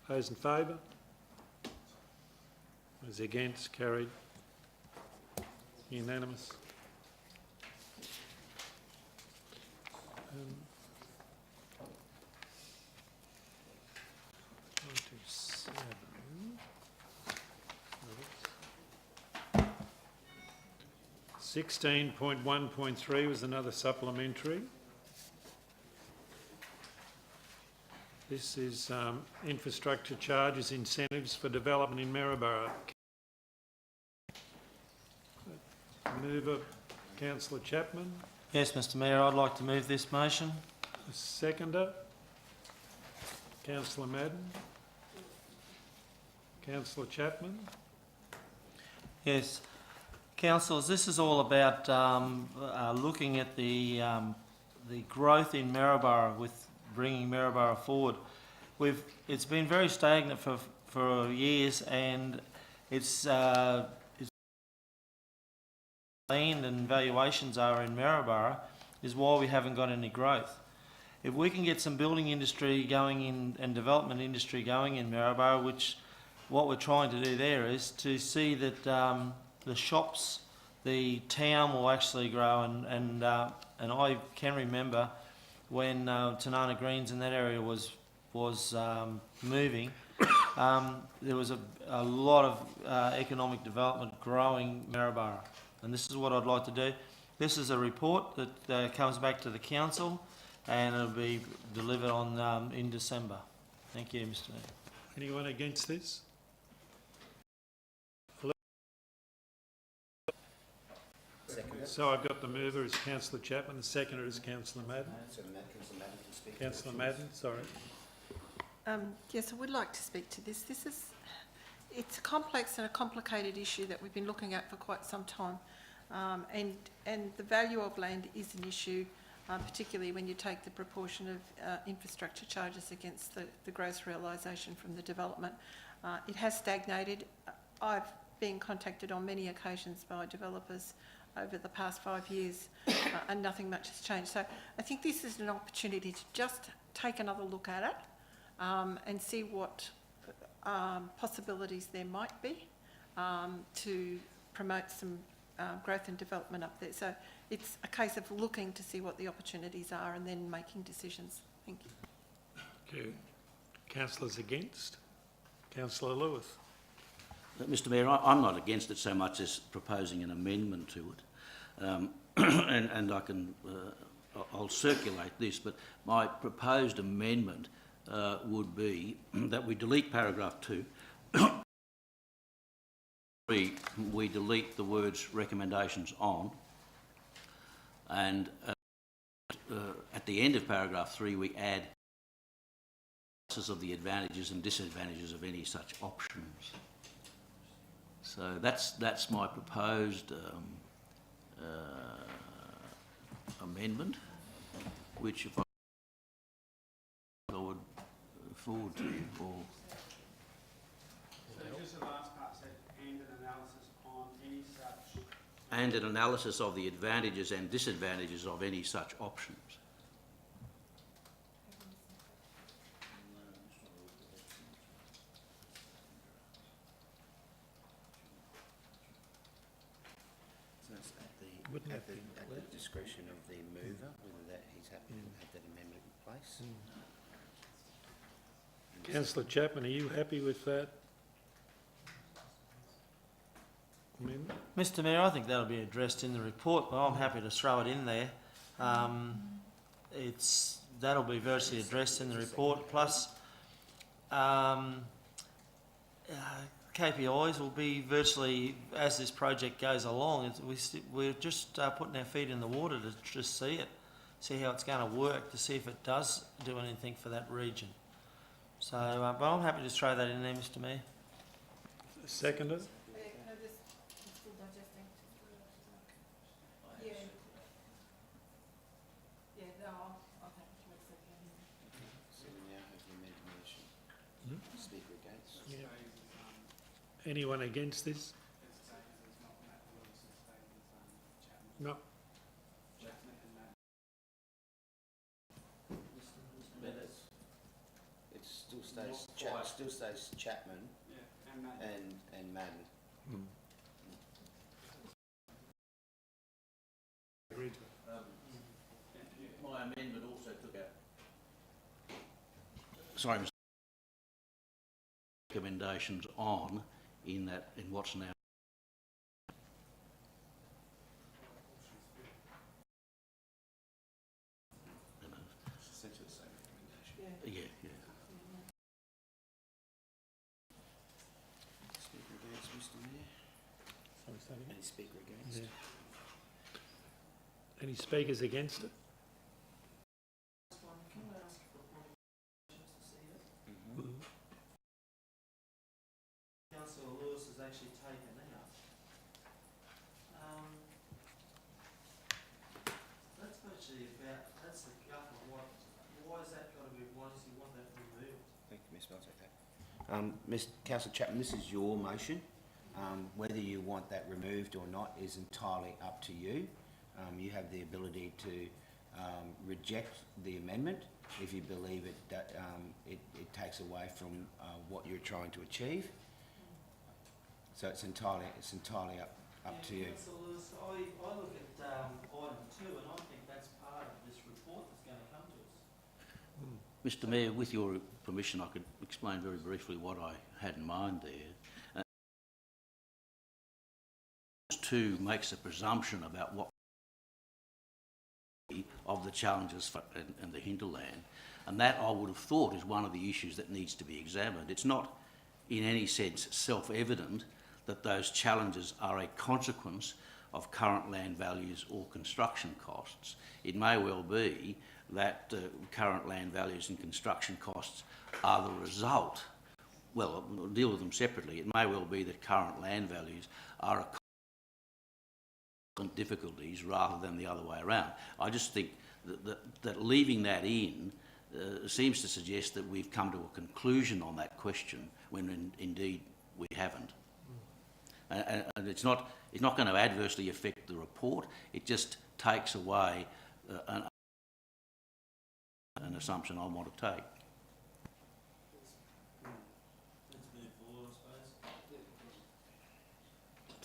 Those in favour? Those against? Carried. Unanimous. 16.1.3 was another supplementary. This is infrastructure charges, incentives for development in Maryborough. Mover, Councillor Chapman. Yes, Mr Mayor, I'd like to move this motion. Seconder, Councillor Madden. Councillor Chapman. Yes. Councillors, this is all about looking at the growth in Maryborough with bringing Maryborough forward. It's been very stagnant for years, and it's land and valuations are in Maryborough is why we haven't got any growth. If we can get some building industry going in and development industry going in Maryborough, which what we're trying to do there is to see that the shops, the town will actually grow, and I can remember when Tanana Greens in that area was moving, there was a lot of economic development growing Maryborough, and this is what I'd like to do. This is a report that comes back to the council, and it'll be delivered on in December. Thank you, Mr. Mayor. Anyone against this? So I've got the mover is Councillor Chapman, the seconder is Councillor Madden. Councillor Madden, sorry. Yes, I would like to speak to this. It's a complex and a complicated issue that we've been looking at for quite some time, and the value of land is an issue, particularly when you take the proportion of infrastructure charges against the gross realisation from the development. It has stagnated. I've been contacted on many occasions by developers over the past 5 years, and nothing much has changed. So I think this is an opportunity to just take another look at it and see what possibilities there might be to promote some growth and development up there. So it's a case of looking to see what the opportunities are and then making decisions. Thank you. Thank you. Councillors against? Councillor Lewis. Mr. Mayor, I'm not against it so much as proposing an amendment to it, and I'll circulate this. But my proposed amendment would be that we delete paragraph 2. We delete the words recommendations on, and at the end of paragraph 3 we add of the advantages and disadvantages of any such options. So that's my proposed amendment, which if I would forward to you. Or so just the last part said, and an analysis on any such. And an analysis of the advantages and disadvantages of any such options. At the discretion of the mover, whether that he's happy to have that amendment in place. Councillor Chapman, are you happy with that amendment? Mr. Mayor, I think that'll be addressed in the report, but I'm happy to throw it in there. That'll be virtually addressed in the report. Plus, KPIs will be virtually, as this project goes along, we're just putting our feet in the water to just see how it's going to work, to see if it does do anything for that region. So, but I'm happy to throw that in there, Mr. Mayor. Seconder? Anyone against this? No. It still stays Chapman and Madden. My amendment also took out. Sorry, Mr. Recommendations on in what's now. Essentially the same recommendation. Yeah. Speaker against, Mr. Mayor? Sorry, say that again? Any speaker against? Yeah. Any speakers against it? Councillor Lewis has actually taken out. That's virtually that's the gut of why is that got to be, why does he want that removed? Thank you, Ms. Mills. Okay. Councillor Chapman, this is your motion. Whether you want that removed or not is entirely up to you. You have the ability to reject the amendment if you believe it takes away from what you're trying to achieve. So it's entirely up to you. Councillor Lewis, I look at item 2 and I think that's part of this report that's going to come to us. Mr Mayor, with your permission, I could explain very briefly what I had in mind there. 2 makes a presumption about what of the challenges and the hinterland, and that I would have thought is one of the issues that needs to be examined. It's not in any sense self-evident that those challenges are a consequence of current land values or construction costs. It may well be that current land values and construction costs are the result. Well, we'll deal with them separately. It may well be that current land values are a difficulties rather than the other way around. I just think that leaving that in seems to suggest that we've come to a conclusion on that question when indeed we haven't. And it's not going to adversely affect the report. It just takes away an assumption I want to take. Let's move forward, I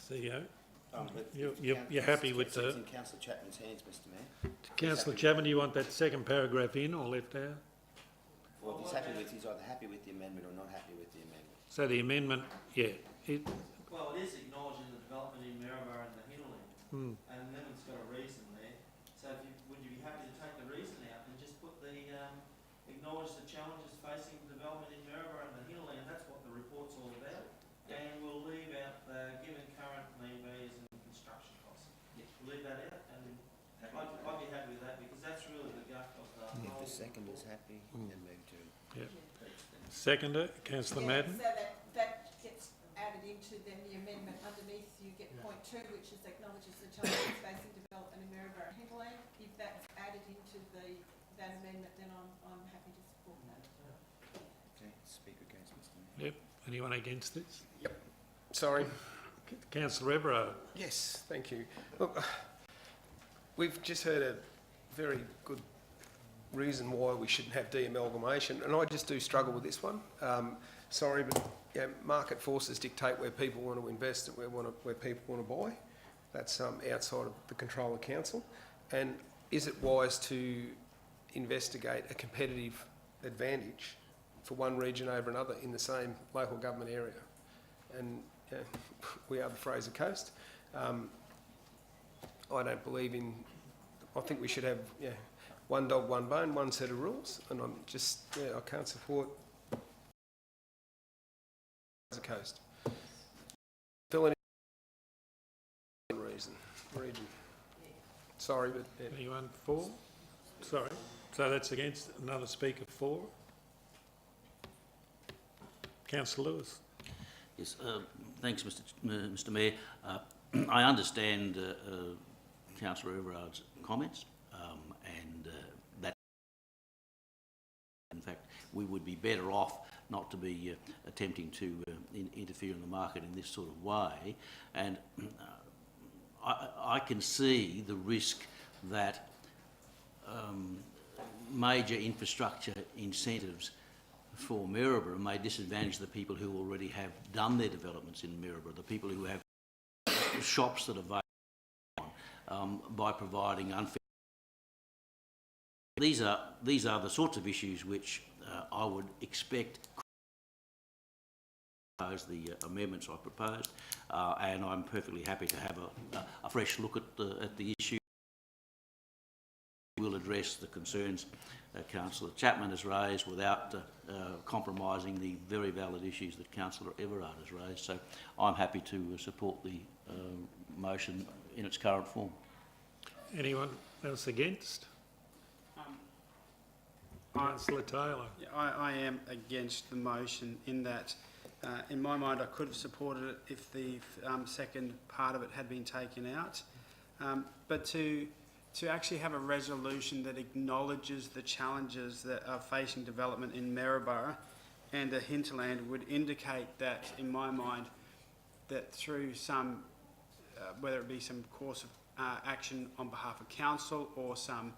suppose. Theo, you're happy with the... It's in Councillor Chapman's hands, Mr Mayor. Councillor Chapman, do you want that second paragraph in or left out? Well, if he's happy with, he's either happy with the amendment or not happy with the amendment. So the amendment, yeah. Well, it is acknowledging the development in Maryborough and the hinterland, and the amendment's got a reason there. So would you be happy to take the reason out and just put the, acknowledge the challenges facing development in Maryborough and the hinterland? That's what the report's all about. And we'll leave out the given current land values and construction costs. We'll leave that out, and I'd be happy with that because that's really the gut of the If whole. the second is happy, then move to... Yeah. Seconder, Councillor Madden. So that gets added into then the amendment underneath. You get point 2, which is acknowledges the challenges facing development in Maryborough and hinterland. If that's added into that amendment, then I'm happy to support that. Okay, speak against Mr Mayor. Yep. Anyone against this? Sorry. Councillor Everard. Yes, thank you. Look, we've just heard a very good reason why we shouldn't have de-amalgamation, and I just do struggle with this one. Sorry, but market forces dictate where people want to invest and where people want to buy. That's outside of the control of council. And is it wise to investigate a competitive advantage for one region over another in the same local government area? And we are the Fraser Coast. I don't believe in... I think we should have one dog, one bone, one set of rules, and I'm just, I can't support the coast. Fill in region. Sorry, but... Anyone for? Sorry. So that's against. Another speaker for? Councillor Lewis. Yes, thanks, Mr Mayor. I understand Councillor Everard's comments, and that, in fact, we would be better off not to be attempting to interfere in the market in this sort of way. And I can see the risk that major infrastructure incentives for Maryborough may disadvantage the people who already have done their developments in Maryborough, the people who have shops that are vacant, by providing unfair. These are the sorts of issues which I would expect the amendments I proposed, and I'm perfectly happy to have a fresh look at the issue. We'll address the concerns Councillor Chapman has raised without compromising the very valid issues that Councillor Everard has raised. So I'm happy to support the motion in its current form. Anyone else against? Councillor Taylor. I am against the motion in that, in my mind, I could have supported it if the second part of it had been taken out. But to actually have a resolution that acknowledges the challenges that are facing development in Maryborough and the hinterland would indicate that, in my mind, that through some, whether it be some course of action on behalf of council or some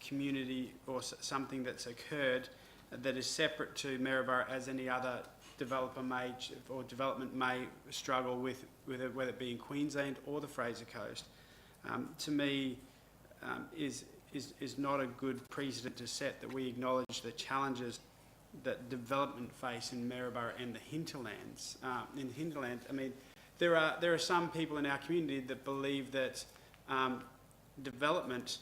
community or something that's occurred that is separate to Maryborough as any other developer may or development may struggle with, whether it be in Queensland or the Fraser Coast, to me is not a good precedent to set, that we acknowledge the challenges that development face in Maryborough and the hinterlands. In hinterland, I mean, there are some people in our community that believe that development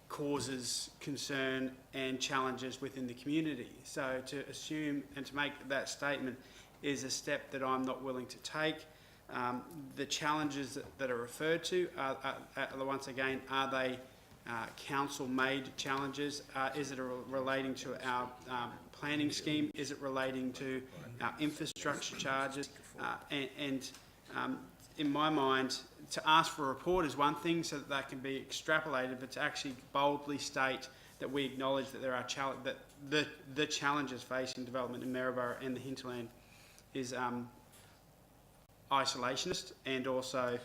causes concern and challenges within the community. So to assume and to make that statement is a step that I'm not willing to take. The challenges that are referred to are once again, are they council-made challenges? Is it relating to our planning scheme? Is it relating to our infrastructure charges? In my mind, to ask for a report is one thing so that can be extrapolated, but to actually boldly state that we acknowledge that there are the challenges facing development in Maryborough and the hinterland is isolationist and also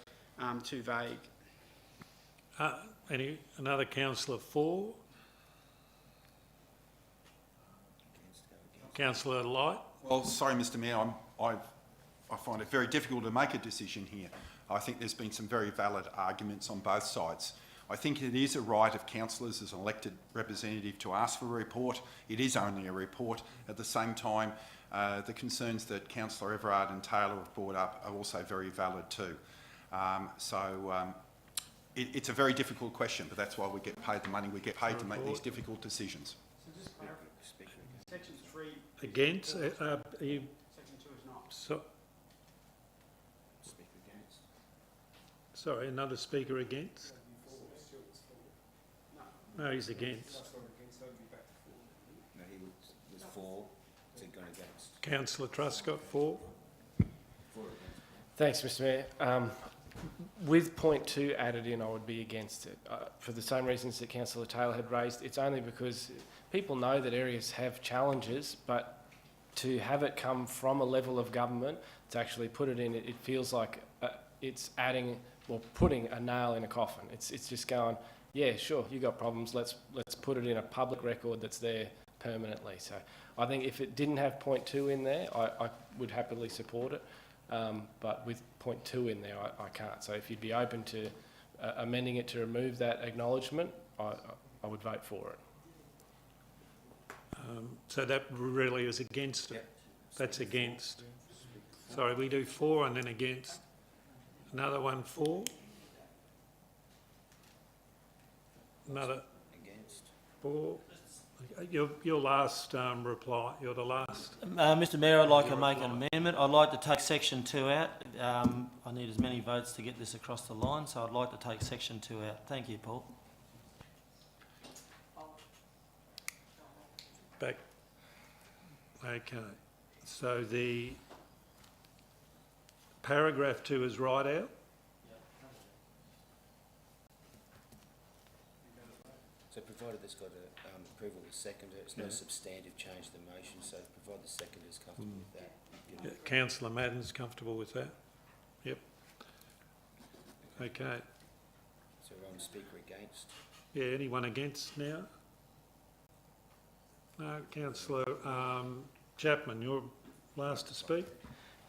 too vague. Another councillor for? Councillor Light? Well, sorry, Mr Mayor, I find it very difficult to make a decision here. I think there's been some very valid arguments on both sides. I think it is a right of councillors as an elected representative to ask for a report. It is only a report. At the same time, the concerns that Councillor Everard and Taylor have brought up are also very valid too. It's a very difficult question, but that's why we get paid the money we get paid to make these difficult decisions. So just clarify, Section 3... Against? Are you... Section 2 is not. So, sorry, another speaker against? No, he's against. No, he was for. Has he gone against? Councillor Truscott for? Thanks, Mr Mayor. With point 2 added in, I would be against it. For the same reasons that Councillor Taylor had raised, it's only because people know that areas have challenges, but to have it come from a level of government, to actually put it in, it feels like it's adding, or putting a nail in a coffin. It's just going, yeah, sure, you got problems, let's put it in a public record that's there permanently. So I think if it didn't have point 2 in there, I would happily support it. But with point 2 in there, I can't. So if you'd be open to amending it to remove that acknowledgement, I would vote for it. So that really is against it? Yep. That's against. Sorry, we do for and then against. Another one for? Another? Against. For? Your last reply, you're the last. Mr Mayor, I'd like to make an amendment. I'd like to take section 2 out. I need as many votes to get this across the line, so I'd like to take section 2 out. Thank you, Paul. Back. Okay. So the paragraph 2 is right out? So provided there's got approval of the seconder, it's no substantive change to the motion, so provided the seconder is comfortable with that. Yeah, Councillor Madden's comfortable with that? Yep. Okay. So speaker against? Yeah, anyone against now? No, Councillor Chapman, you're last to speak.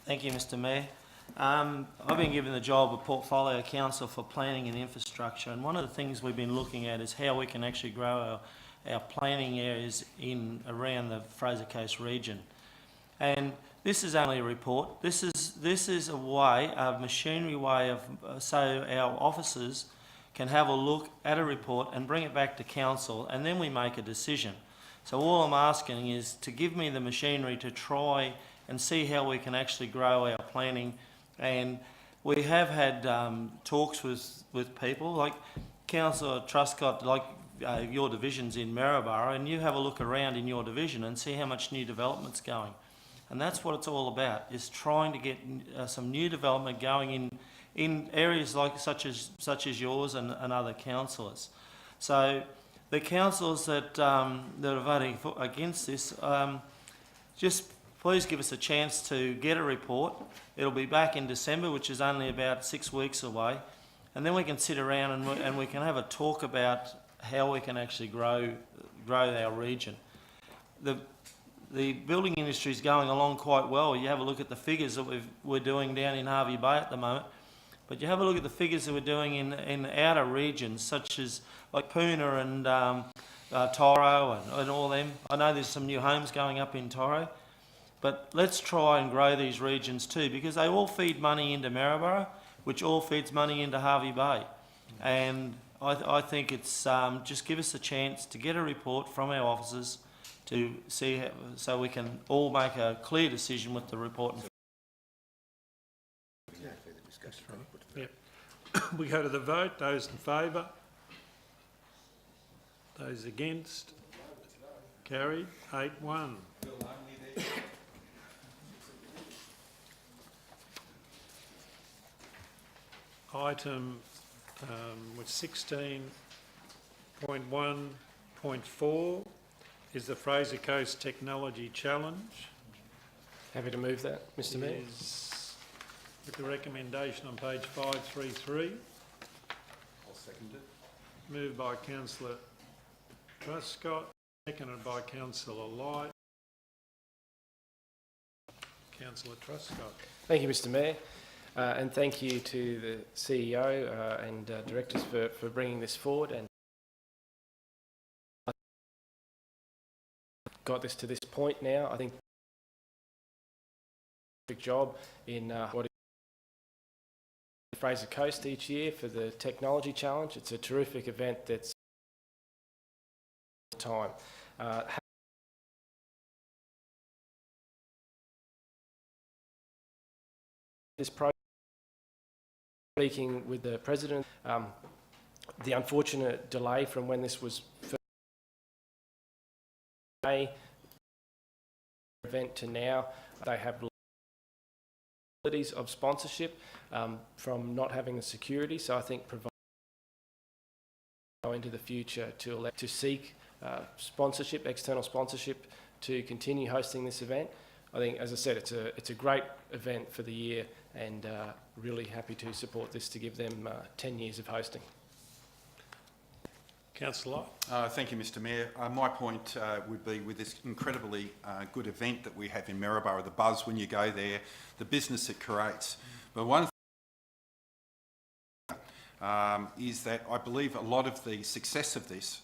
Thank you, Mr Mayor. I've been given the job of Portfolio Council for Planning and Infrastructure, and one of the things we've been looking at is how we can actually grow our planning areas around the Fraser Coast region. And this is only a report. This is a way, a machinery way of so our officers can have a look at a report and bring it back to council, and then we make a decision. So all I'm asking is to give me the machinery to try and see how we can actually grow our planning. And we have had talks with people like Councillor Truscott, like your division's in Maryborough, and you have a look around in your division and see how much new development's going. And that's what it's all about, is trying to get some new development going in areas like such as yours and other councillors. So the councillors that are voting against this, just please give us a chance to get a report. It'll be back in December, which is only about 6 weeks away, and then we can sit around and we can have a talk about how we can actually grow our region. The building industry is going along quite well. You have a look at the figures that we're doing down in Hervey Bay at the moment, but you have a look at the figures that we're doing in outer regions, such as like Poona and Toro and all them. I know there's some new homes going up in Toro, but let's try and grow these regions too, because they all feed money into Maryborough, which all feeds money into Hervey Bay. And I think it's just give us a chance to get a report from our officers to see how, so we can all make a clear decision with the report. Yep. We go to the vote. Those in favour? Those against? Carried. 8-1. Item with 16.1.4 is the Fraser Coast Technology Challenge. Happy to move that, Mr Mayor. Is with the recommendation on page 533. I'll second it. Moved by Councillor Truscott, seconded by Councillor Light. Councillor Truscott. Thank you, Mr Mayor, and thank you to the CEO and directors for bringing this forward and got this to this point now. I think a big job in what is Fraser Coast each year for the Technology Challenge. It's a terrific event that's time. This project, speaking with the President, the unfortunate delay from when this was first event to now, they have liabilities of sponsorship from not having the security, so I think provide into the future to seek sponsorship, external sponsorship to continue hosting this event. I think, as I said, it's a great event for the year, and really happy to support this to give them 10 years of hosting. Councillor. Thank you, Mr Mayor. My point would be with this incredibly good event that we have in Maryborough, the buzz when you go there, the business it creates. But one thing is that I believe a lot of the success of this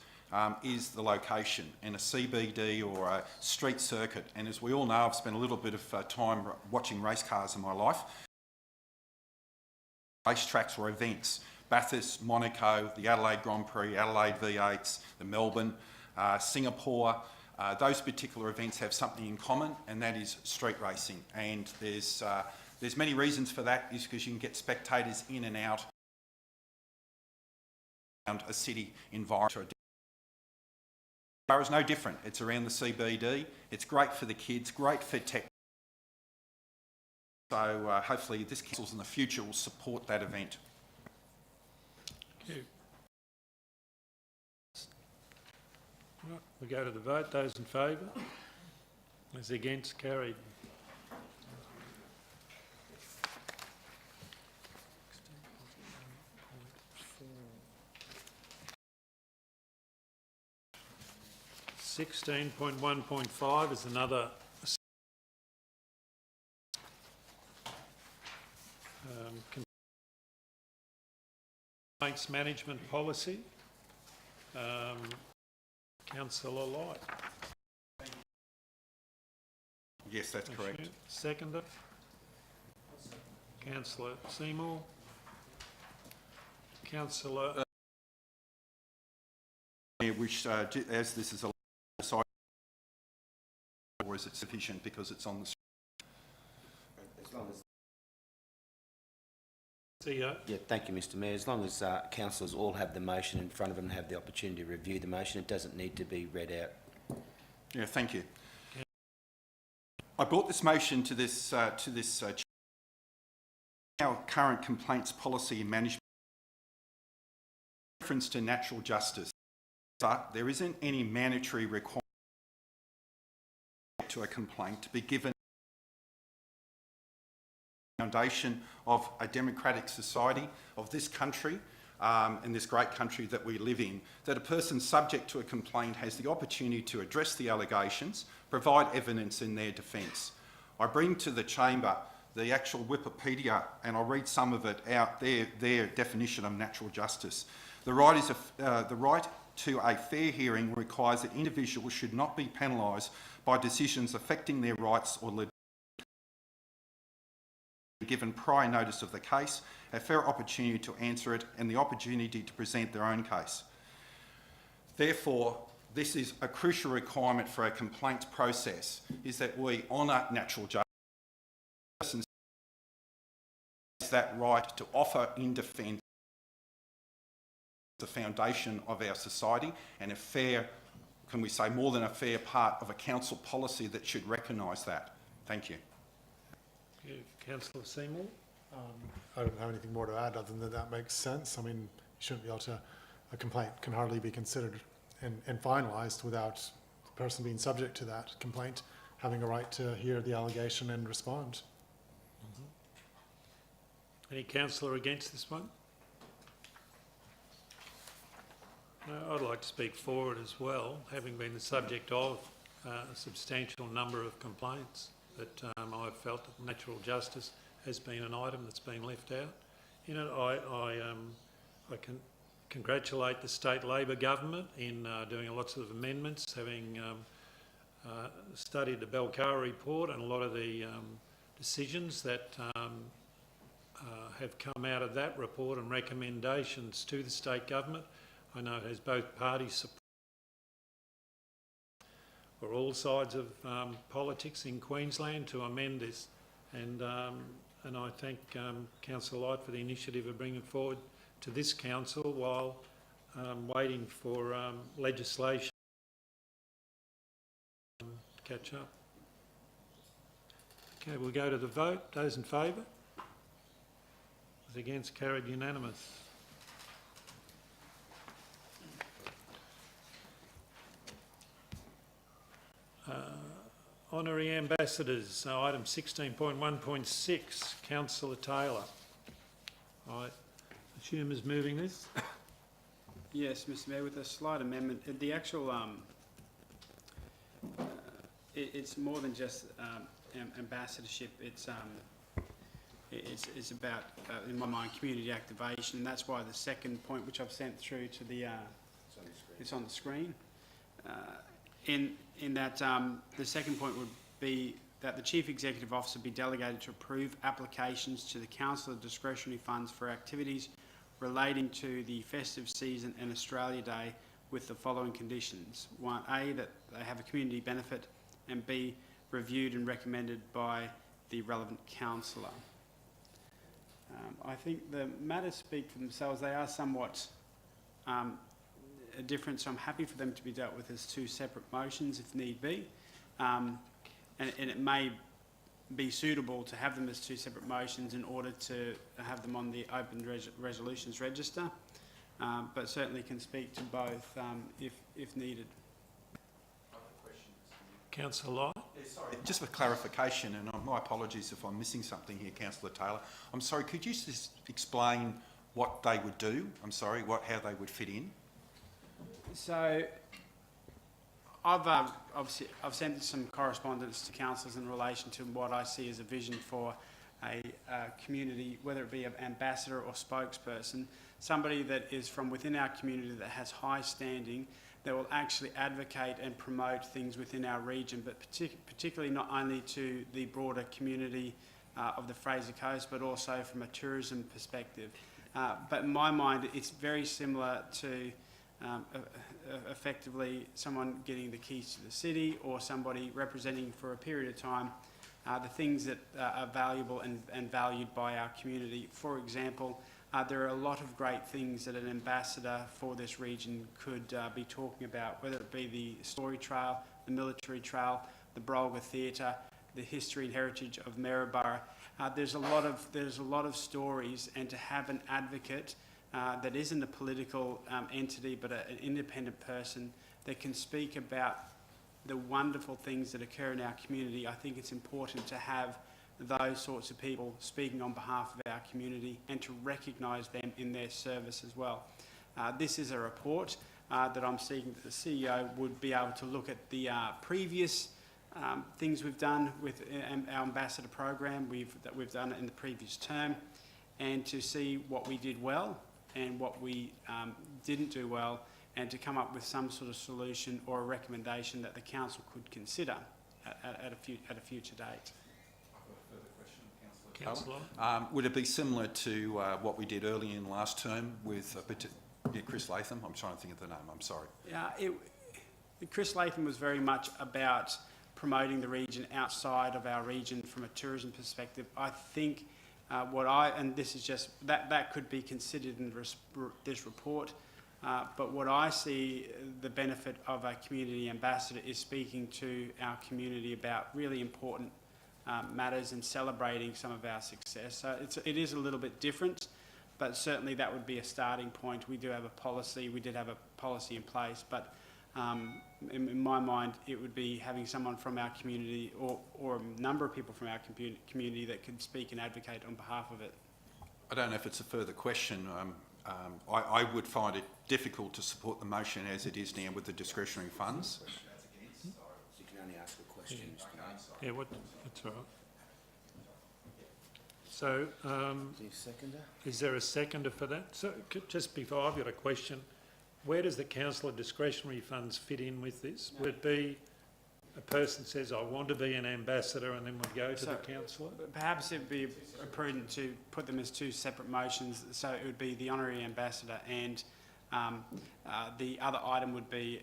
is the location in a CBD or a street circuit. And as we all know, I've spent a little bit of time watching race cars in my life. Racetracks or events. Bathurst, Monaco, the Adelaide Grand Prix, Adelaide V8s, the Melbourne, Singapore. Those particular events have something in common, and that is street racing. And there's many reasons for that, is because you can get spectators in and out around a city environment. Borough's no different. It's around the CBD. It's great for the kids, great for tech. So hopefully this council in the future will support that event. Thank you. Right, we go to the vote. Those in favour? Those against? Carried. (16.1.5) is another complaints management policy. Councillor Light. Yes, that's correct. Seconder. Councillor Seymour. Councillor. Which, as this is a side, or is it sufficient because it's on the? As long as. CEO. Yeah, thank you, Mr Mayor. As long as councillors all have the motion in front of them and have the opportunity to review the motion, it doesn't need to be read out. Yeah, thank you. I brought this motion to this our current complaints policy and management reference to natural justice. But there isn't any mandatory requirement to a complaint to be given foundation of a democratic society of this country, in this great country that we live in, that a person subject to a complaint has the opportunity to address the allegations, provide evidence in their defence. I bring to the chamber the actual Wikipedia, and I'll read some of it out, their definition of natural justice. The right to a fair hearing requires that individuals should not be penalised by decisions affecting their rights or given prior notice of the case, a fair opportunity to answer it, and the opportunity to present their own case. Therefore, this is a crucial requirement for a complaints process, is that we honour natural justice and that right to offer in defence the foundation of our society, and a fair, can we say more than a fair part of a council policy that should recognise that. Thank you. Councillor Seymour? I don't have anything more to add other than that makes sense. I mean, you shouldn't be able to, a complaint can hardly be considered and finalised without the person being subject to that complaint having a right to hear the allegation and respond. Any councillor against this one? No, I'd like to speak for it as well, having been the subject of a substantial number of complaints that I've felt that natural justice has been an item that's been left out. You know, I can congratulate the state Labor government in doing lots of amendments, having studied the Belcar report and a lot of the decisions that have come out of that report and recommendations to the state government. I know it has both parties support for all sides of politics in Queensland to amend this, and I thank Councillor Light for the initiative of bringing it forward to this council while waiting for legislation to catch up. Okay, we'll go to the vote. Those in favour? Those against? Carried unanimous. Honorary Ambassadors, item 16.1.6, Councillor Taylor. I assume is moving this? Yes, Mr Mayor, with a slight amendment. The actual, it's more than just ambassadorship. It's about, in my mind, community activation. And that's why the second point, which I've sent through to the, it's on the screen. In that the second point would be that the Chief Executive Officer be delegated to approve applications to the Council of Discretionary Funds for activities relating to the festive season and Australia Day with the following conditions. 1A, that they have a community benefit, and B, reviewed and recommended by the relevant councillor. I think the matters speak for themselves. They are somewhat different, so I'm happy for them to be dealt with as two separate motions if need be. And it may be suitable to have them as two separate motions in order to have them on the open resolutions register, but certainly can speak to both if needed. Councillor Light? Sorry, just for clarification, and my apologies if I'm missing something here, Councillor Taylor. I'm sorry, could you just explain what they would do? I'm sorry, how they would fit in? So, I've sent some correspondence to councillors in relation to what I see as a vision for a community, whether it be an ambassador or spokesperson, somebody that is from within our community that has high standing, that will actually advocate and promote things within our region, but particularly not only to the broader community of the Fraser Coast, but also from a tourism perspective. But in my mind, it's very similar to effectively someone getting the keys to the city, or somebody representing for a period of time the things that are valuable and valued by our community. For example, there are a lot of great things that an ambassador for this region could be talking about, whether it be the Story Trail, the Military Trail, the Brolga Theatre, the history and heritage of Maryborough. There's a lot of stories, and to have an advocate that isn't a political entity but an independent person that can speak about the wonderful things that occur in our community, I think it's important to have those sorts of people speaking on behalf of our community and to recognise them in their service as well. This is a report that I'm seeking that the CEO would be able to look at the previous things we've done with our ambassador program that we've done in the previous term, and to see what we did well and what we didn't do well, and to come up with some sort of solution or a recommendation that the council could consider at a future date. Councillor? Would it be similar to what we did earlier in last term with Chris Latham? I'm trying to think of the name, I'm sorry. Chris Latham was very much about promoting the region outside of our region from a tourism perspective. I think and this is just, that could be considered in this report, but what I see the benefit of a community ambassador is speaking to our community about really important matters and celebrating some of our success. So it is a little bit different, but certainly that would be a starting point. We do have a policy, we did have a policy in place, but in my mind it would be having someone from our community or a number of people from our community that could speak and advocate on behalf of it. I don't know if it's a further question. I would find it difficult to support the motion as it is now with the discretionary funds. You can only ask a question, Mr. Mayor. Yeah, that's all right. So, is there a seconder for that? So, just before, I've got a question. Where does the council of discretionary funds fit in with this? Would it be a person says, I want to be an ambassador, and then would go to the councillor? Perhaps it would be prudent to put them as two separate motions. So it would be the honorary ambassador, and the other item would be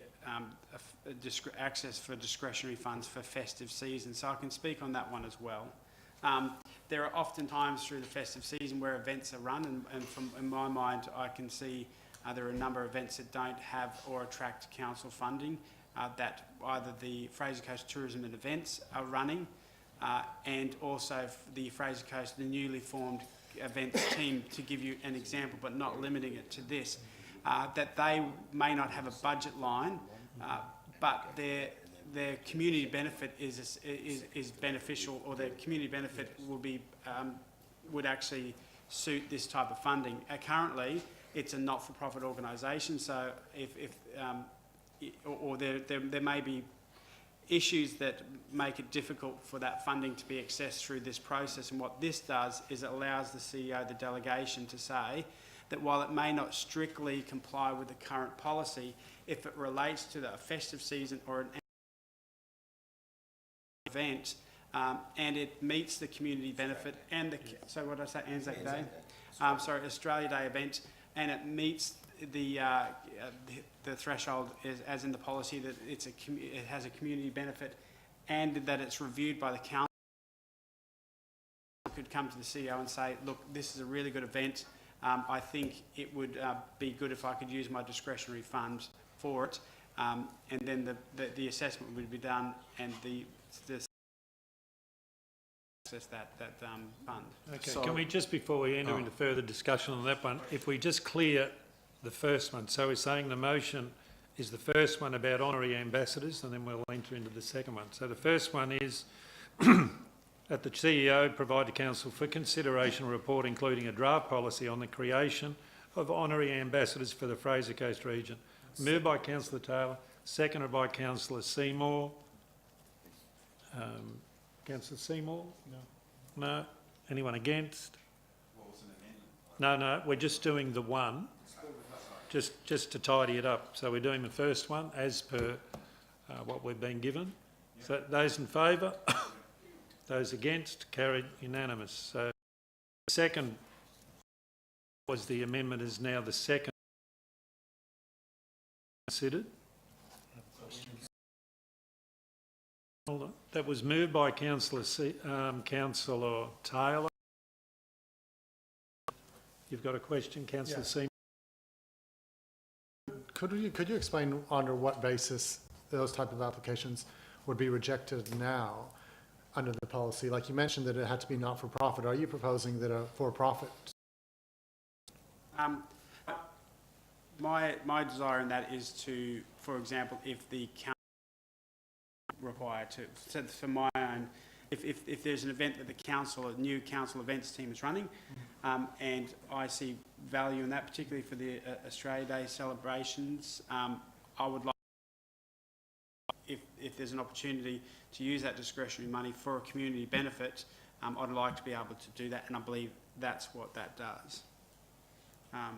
access for discretionary funds for festive season. So I can speak on that one as well. There are often times through the festive season where events are run, and in my mind I can see there are a number of events that don't have or attract council funding that either the Fraser Coast Tourism and Events are running, and also the Fraser Coast, the newly formed events team, to give you an example, but not limiting it to this, that they may not have a budget line, but their community benefit is beneficial, or their community benefit will be would actually suit this type of funding. Currently, it's a not-for-profit organisation, so there may be issues that make it difficult for that funding to be accessed through this process. And what this does is it allows the CEO, the delegation, to say that while it may not strictly comply with the current policy, if it relates to the festive season or an event, and it meets the community benefit and the Anzac Day, Australia Day event, and it meets the threshold as in the policy that it has a community benefit, and that it's reviewed by the council, could come to the CEO and say, look, this is a really good event. I think it would be good if I could use my discretionary funds for it, and then the assessment would be done, and the access that fund. Okay, so can we just, before we enter into further discussion on that one, if we just clear the first one. So we're saying the motion is the first one about honorary ambassadors, and then we'll enter into the second one. So the first one is that the CEO provide to council for consideration a report including a draft policy on the creation of honorary ambassadors for the Fraser Coast region. Moved by Councillor Taylor, seconded by Councillor Seymour. Councillor Seymour? No. No? Anyone against? No, we're just doing the one, just to tidy it up. So we're doing the first one as per what we've been given. So those in favour? Those against? Carried unanimous. So the second was the amendment is now the second considered. That was moved by Councillor Taylor. You've got a question, Councillor Seymour? Could you explain under what basis those type of applications would be rejected now under the policy? Like you mentioned that it had to be not-for-profit. Are you proposing that a for-profit? My desire in that is to, for example, if the council required to, so for my own, if there's an event that a new council events team is running, and I see value in that, particularly for the Australia Day celebrations, I would like, if there's an opportunity to use that discretionary money for a community benefit, I'd like to be able to do that, and I believe that's what that does. Yeah,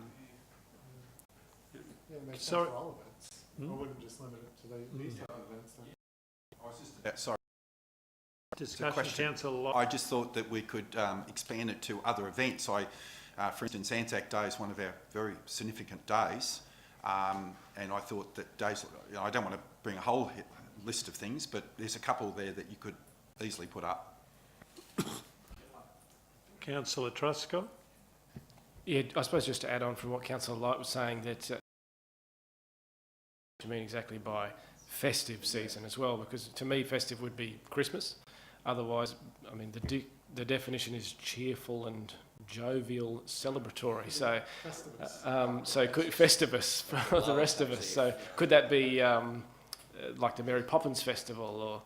it makes sense Sorry. for all events. I wouldn't just limit it to these type of events. Then. Sorry. Discussion, question. councillor. I just thought that we could expand it to other events. For instance, Anzac Day is one of our very significant days, and I thought that days, I don't want to bring a whole list of things, but there's a couple there that you could easily put up. Councillor Truscott. Yeah, I suppose just to add on from what Councillor Light was saying, that to mean exactly by festive season as well, because to me festive would be Christmas. Otherwise, I mean, the definition is cheerful and jovial, celebratory. So, could Festivus for the rest of us. So, could that be like the Mary Poppins Festival, or?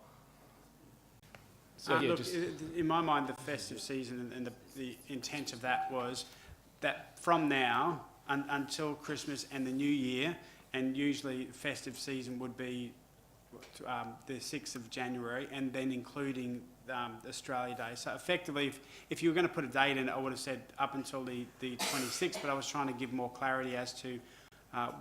So, yeah, look, just in my mind, the festive season and the intent of that was that from now until Christmas and the New Year, and usually festive season would be the 6th of January, and then including Australia Day. So effectively, if you were going to put a date in it, I would have said up until the 26th, but I was trying to give more clarity as to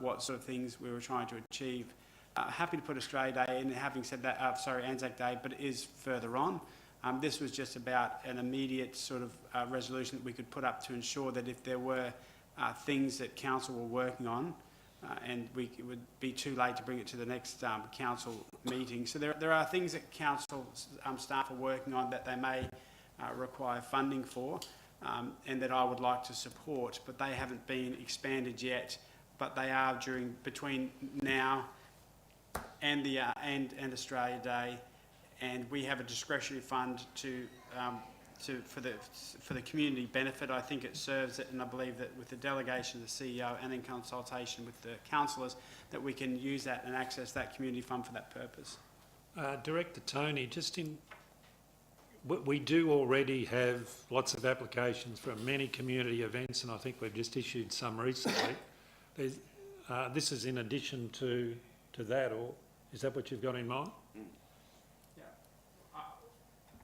what sort of things we were trying to achieve. Happy to put Australia Day in, having said that, Anzac Day, but it is further on. This was just about an immediate sort of resolution that we could put up to ensure that if there were things that council were working on, and it would be too late to bring it to the next council meeting. So there are things that council staff are working on that they may require funding for, and that I would like to support, but they haven't been expanded yet. But they are between now and and Australia Day, and we have a discretionary fund for the community benefit. I think it serves it, and I believe that with the delegation of the CEO and in consultation with the councillors, that we can use that and access that community fund for that purpose. Director Tony, we do already have lots of applications for many community events, and I think we've just issued some recently. This is in addition to that, or is that what you've got in mind?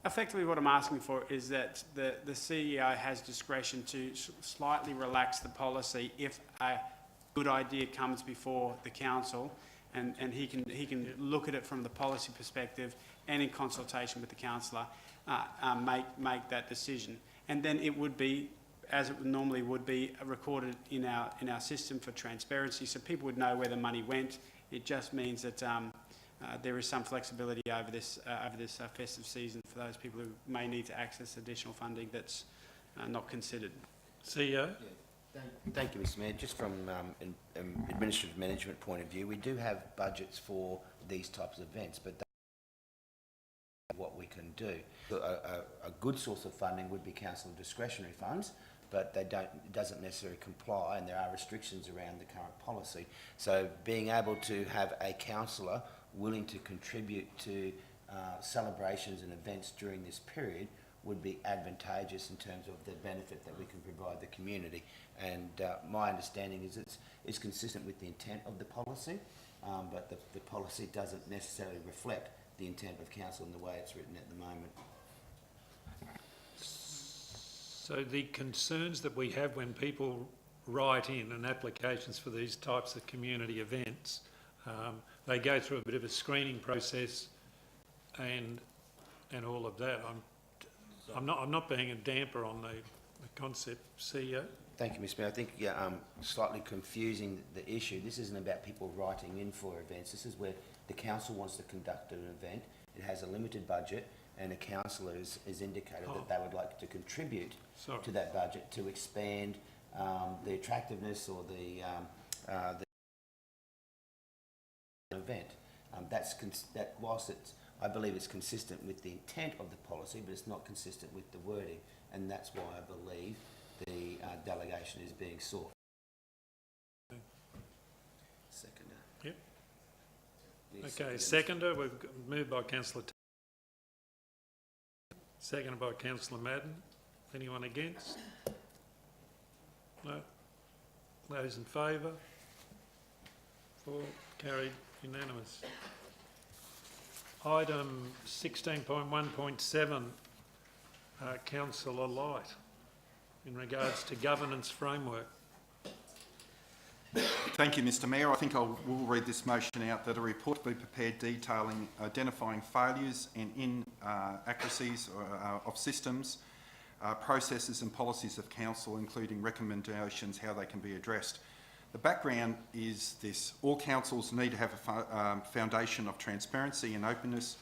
Effectively, what I'm asking for is that the CEO has discretion to slightly relax the policy if a good idea comes before the council, and he can look at it from the policy perspective and in consultation with the councillor make that decision, and then it would be, as it normally would be, recorded in our system for transparency, so people would know where the money went. It just means that there is some flexibility over this festive season for those people who may need to access additional funding that's not considered. CEO? Yeah, thank you, Mr Mayor. Just from an administrative management point of view, we do have budgets for these types of events, but that's what we can do. A good source of funding would be council discretionary funds, but it doesn't necessarily comply, and there are restrictions around the current policy. So being able to have a councillor willing to contribute to celebrations and events during this period would be advantageous in terms of the benefit that we can provide the community. And my understanding is it's consistent with the intent of the policy, but the policy doesn't necessarily reflect the intent of council in the way it's written at the moment. So the concerns that we have when people write in and applications for these types of community events, they go through a bit of a screening process and all of that. I'm not being a damper on the concept, CEO. Thank you, Mr Mayor. I think you're slightly confusing the issue. This isn't about people writing in for events. This is where the council wants to conduct an event. It has a limited budget, and a councillor has indicated that they would like to contribute to that budget to expand the attractiveness or the event. That whilst I believe it's consistent with the intent of the policy, but it's not consistent with the wording, and that's why I believe the delegation is being sought. Seconder. Yep. Yes, Okay, seconder, we've moved by councillor. Seconded by councillor Madden. Anyone against? No. Those in favour? 4, carried, unanimous. Item 16.1.7, councillor Light, in regards to governance framework. Thank you, Mr Mayor. I think I will read this motion out, that a report be prepared detailing identifying failures and inaccuracies of systems, processes and policies of council, including recommendations how they can be addressed. The background is this: all councils need to have a foundation of transparency and openness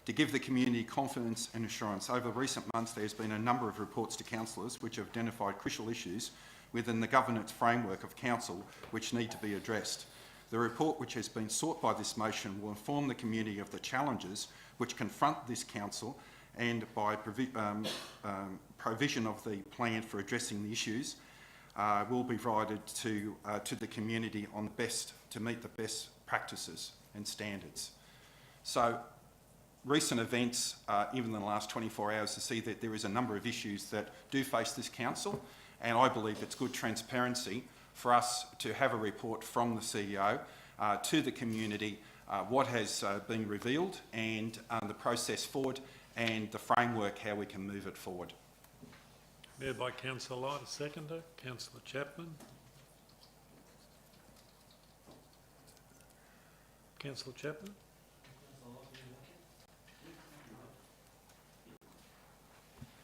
to give the community confidence and assurance. Over recent months, there's been a number of reports to councillors which have identified crucial issues within the governance framework of council which need to be addressed. The report which has been sought by this motion will inform the community of the challenges which confront this council, and by provision of the plan for addressing the issues will be provided to the community on the best, to meet the best practices and standards. So recent events, even in the last 24 hours, to see that there is a number of issues that do face this council, and I believe it's good transparency for us to have a report from the CEO to the community, what has been revealed, and the process forward, and the framework, how we can move it forward. Moved by councillor Light, a seconder. Councillor Chapman. Councillor Chapman.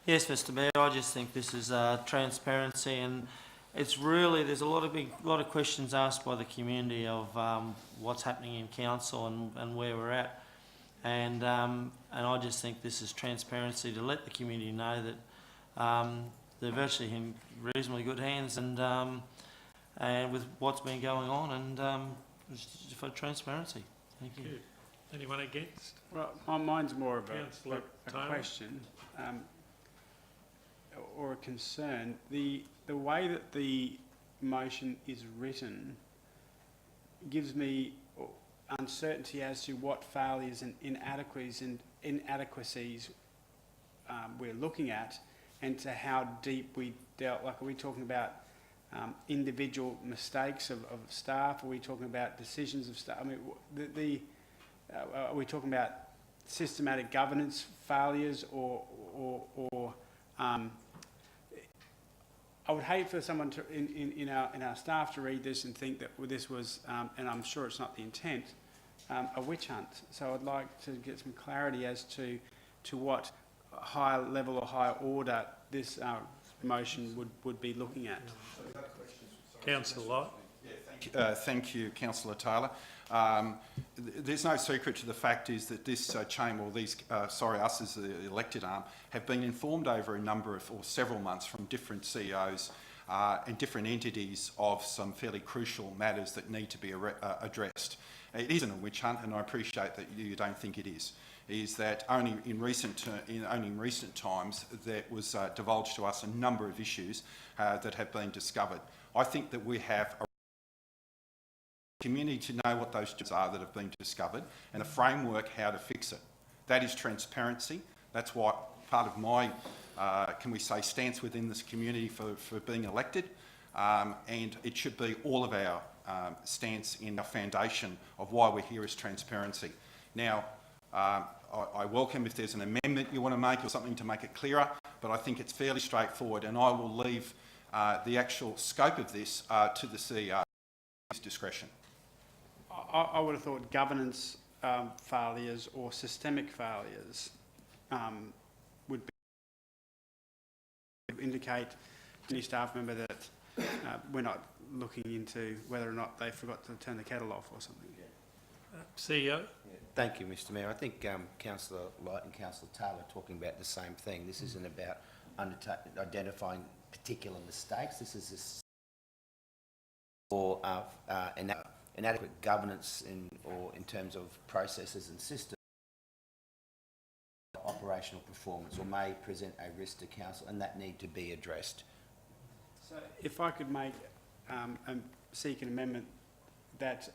Yes, Mr Mayor, I just think this is transparency, and it's really, there's a lot of questions asked by the community of what's happening in council and where we're at, and I just think this is transparency to let the community know that they're virtually in reasonably good hands, and with what's been going on, and just for transparency. Thank you. Anyone against? Well, mine's more of Councillor a Taylor. question or a concern. The way that the motion is written gives me uncertainty as to what failures and inadequacies we're looking at, and to how deep we dealt. Like, are we talking about individual mistakes of staff? Are we talking about decisions of staff? I mean, are we talking about systematic governance failures, or I would hate for someone to, in our staff, to read this and think that this was, and I'm sure it's not the intent, a witch hunt. So I'd like to get some clarity as to what higher level or higher order this motion would be looking at. Councillor Light. Yeah, thank you, Councillor Taylor. There's no secret to the fact is that this chamber, or these, us as the elected arm, have been informed over a number of, or several months, from different CEOs and different entities of some fairly crucial matters that need to be addressed. It isn't a witch hunt, and I appreciate that you don't think it is. Is that only in recent times that was divulged to us a number of issues that have been discovered. I think that we have a community to know what those issues are that have been discovered, and a framework how to fix it. That is transparency. That's what part of my, can we say, stance within this community for being elected, and it should be all of our stance in our foundation of why we're here is transparency. Now, I welcome if there's an amendment you want to make or something to make it clearer, but I think it's fairly straightforward, and I will leave the actual scope of this to the CEO, his discretion. I would have thought governance failures or systemic failures would indicate to any staff member that we're not looking into whether or not they forgot to turn the kettle off or something. CEO. Thank you, Mr Mayor. I think Councillor Light and Councillor Taylor are talking about the same thing. This isn't about identifying particular mistakes. This is or inadequate governance in terms of processes and systems, operational performance, or may present a risk to council, and that need to be addressed. So, if I could make seek an amendment that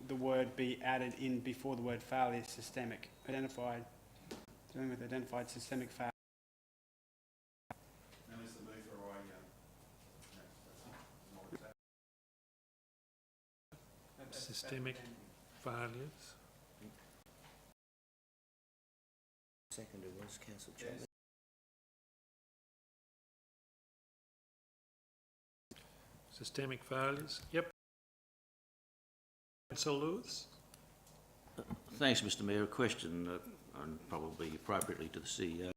the word be added in before the word failure is systemic, identified systemic failure. Systemic failures. Seconder was Councillor Chapman. Systemic failures. Yep. Councillor Lewis. Thanks, Mr Mayor. A question, and probably appropriately to the CEO,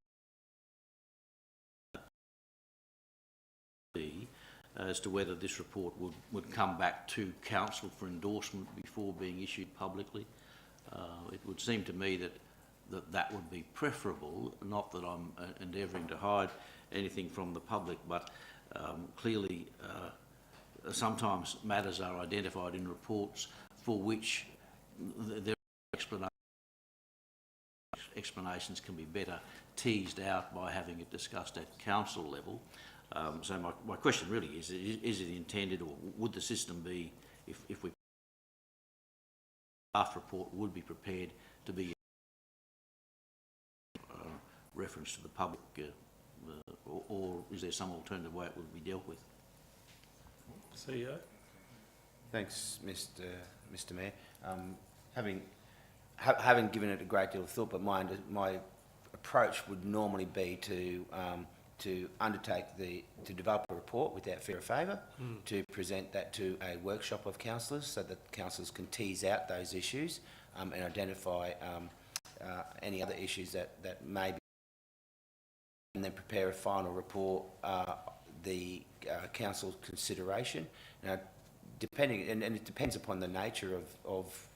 as to whether this report would come back to council for endorsement before being issued publicly. It would seem to me that would be preferable, not that I'm endeavouring to hide anything from the public, but clearly sometimes matters are identified in reports for which there are explanations can be better teased out by having it discussed at council level. So my question really is it intended, or would the system be, if we draft report would be prepared to be reference to the public, or is there some alternative way it would be dealt with? CEO. Thanks, Mr Mayor. Having given it a great deal of thought, but my approach would normally be to develop a report without fear of favour, to present that to a workshop of councillors so that councillors can tease out those issues and identify any other issues that may be, and then prepare a final report, the council's consideration. Now, depending, and it depends upon the nature of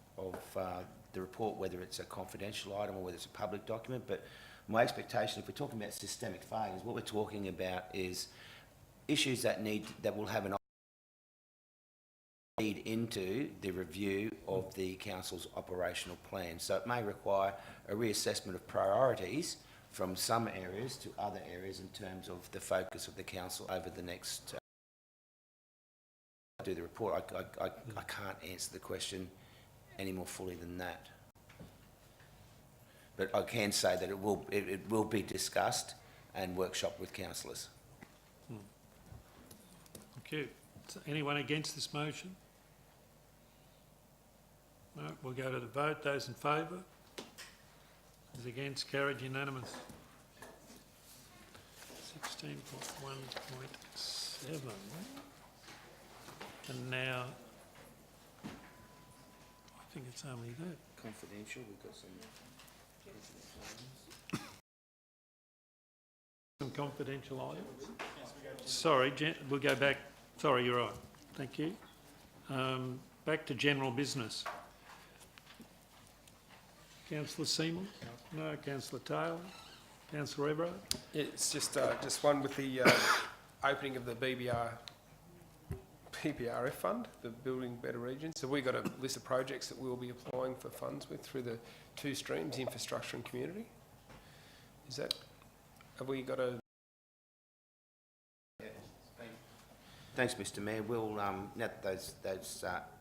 the report, whether it's a confidential item or whether it's a public document, but my expectation, if we're talking about systemic failures, what we're talking about is issues that will have an lead into the review of the council's operational plan. So it may require a reassessment of priorities from some areas to other areas in terms of the focus of the council over the next do the report. I can't answer the question any more fully than that. But I can say that it will be discussed and workshopped with councillors. Thank you. Is anyone against this motion? No, we'll go to the vote. Those in favour? Those against? Carried unanimous. 16.1.7. And now, I think it's only that. Confidential, we've got some confidential items. Sorry, we'll go back. Sorry, you're right. Thank you. Back to general business. Councillor Seymour? No. Councillor Taylor? Councillor Everard? It's just one with the opening of the PPRF fund, the Building Better Regions. So we've got a list of projects that we'll be applying for funds with through the two streams, infrastructure and community. Have we got a... Thanks, Mr Mayor. We'll, now that those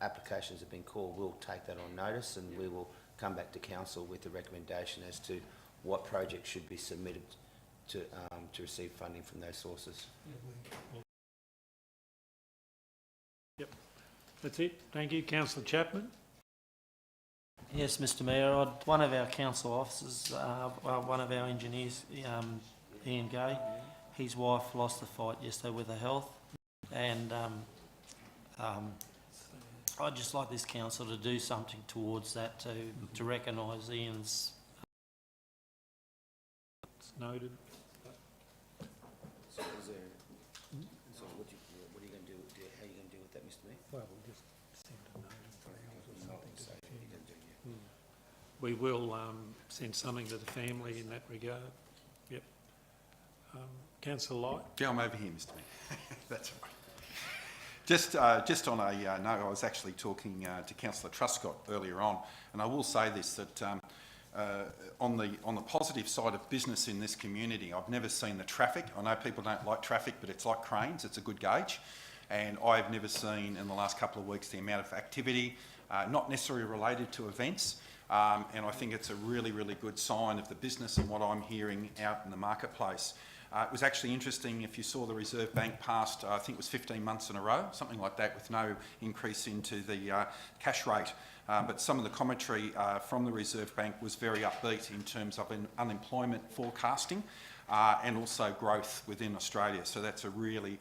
applications have been called, we'll take that on notice and we will come back to council with a recommendation as to what projects should be submitted to receive funding from those sources. Yep. That's it. Thank you. Councillor Chapman? Yes, Mr Mayor, one of our council officers, one of our engineers, Ian Gay, his wife lost the fight yesterday with her health, and I'd just like this council to do something towards that to recognise Ian's. It's noted. So, so what are you going to do? How are you going to deal with that, Mr Mayor? Well, we'll just send a note or something to the family. We will send something to the family in that regard. Yep. Councillor Light? Yeah, I'm over here, Mr Mayor. That's right. Just on a note, I was actually talking to Councillor Truscott earlier on, and I will say this, that on the positive side of business in this community, I've never seen the traffic. I know people don't like traffic, but it's like cranes, it's a good gauge. And I've never seen in the last couple of weeks the amount of activity, not necessarily related to events, and I think it's a really, really good sign of the business and what I'm hearing out in the marketplace. It was actually interesting if you saw the Reserve Bank passed, I think it was 15 months in a row, something like that, with no increase into the cash rate. But some of the commentary from the Reserve Bank was very upbeat in terms of unemployment forecasting and also growth within Australia. So that's a really,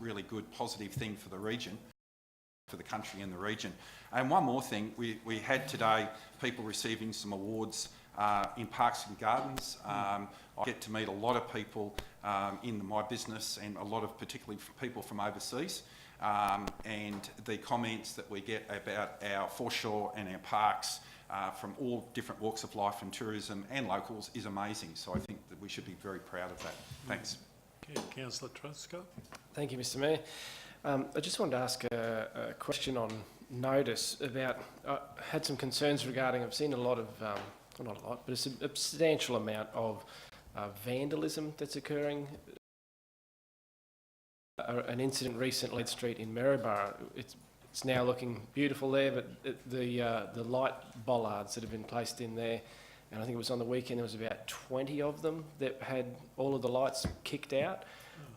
really good positive thing for the region, for the country and the region. And one more thing, we had today people receiving some awards in Parks and Gardens. I get to meet a lot of people in my business and a lot of particularly people from overseas. And the comments that we get about our foreshore and our parks from all different walks of life and tourism and locals is amazing. So I think that we should be very proud of that. Thanks. Okay, Councillor Truscott. Thank you, Mr Mayor. I just wanted to ask a question on notice about, I had some concerns regarding, I've seen a lot of, well, not a lot, but a substantial amount of vandalism that's occurring. An incident recently at Street in Maryborough, it's now looking beautiful there, but the light bollards that have been placed in there, and I think it was on the weekend, there was about 20 of them that had all of the lights kicked out,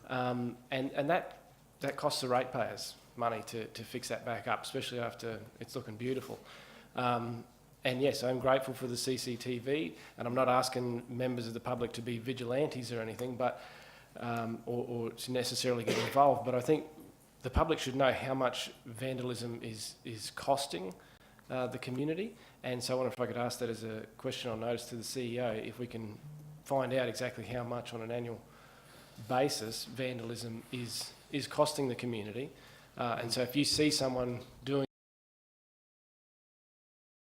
and that costs the ratepayers money to fix that back up, especially after it's looking beautiful. And yes, I'm grateful for the CCTV, and I'm not asking members of the public to be vigilantes or anything, but or to necessarily get involved. But I think the public should know how much vandalism is costing the community. And so I wonder if I could ask that as a question on notice to the CEO, if we can find out exactly how much on an annual basis vandalism is costing the community. And so if you see someone doing...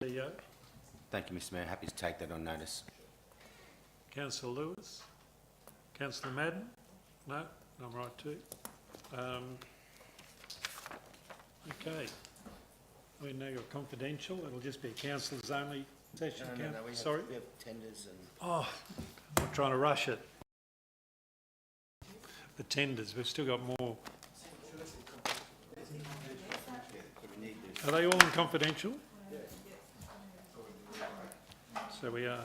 CEO. Thank you, Mr Mayor. Happy to take that on notice. Councillor Lewis. Councillor Madden? No, I'm right too. Okay. We now got confidential. It'll just be a councillors only session. Sorry? We have tenders and... Oh, I'm trying to rush it. The tenders, we've still got more. Are they all in confidential? So we are.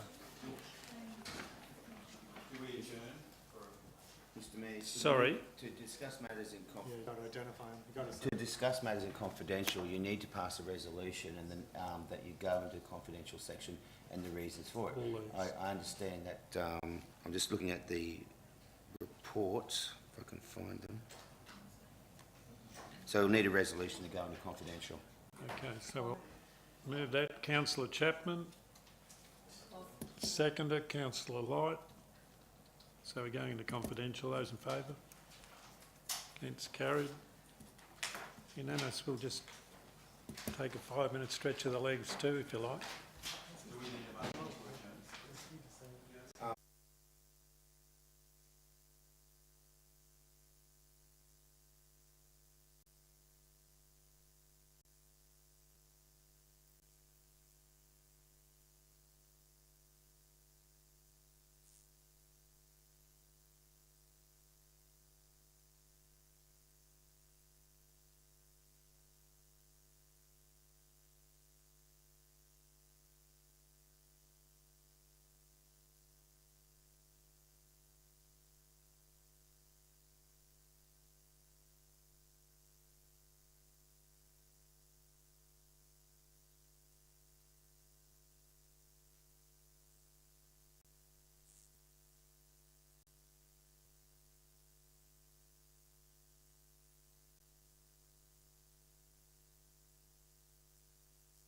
Mr Mayor, Sorry? to discuss matters in Yeah, you've got to identify them. to discuss matters in confidential, you need to pass a resolution and then that you go into the confidential section and the reasons for it. I understand that. I'm just looking at the reports, if I can find them. So we'll need a resolution to go into confidential. Okay, so we'll move that. Councillor Chapman. Seconder, Councillor Light. So we're going into confidential. Those in favour? Against, carried. Unanimous. We'll just take a 5-minute stretch of the legs too, if you like.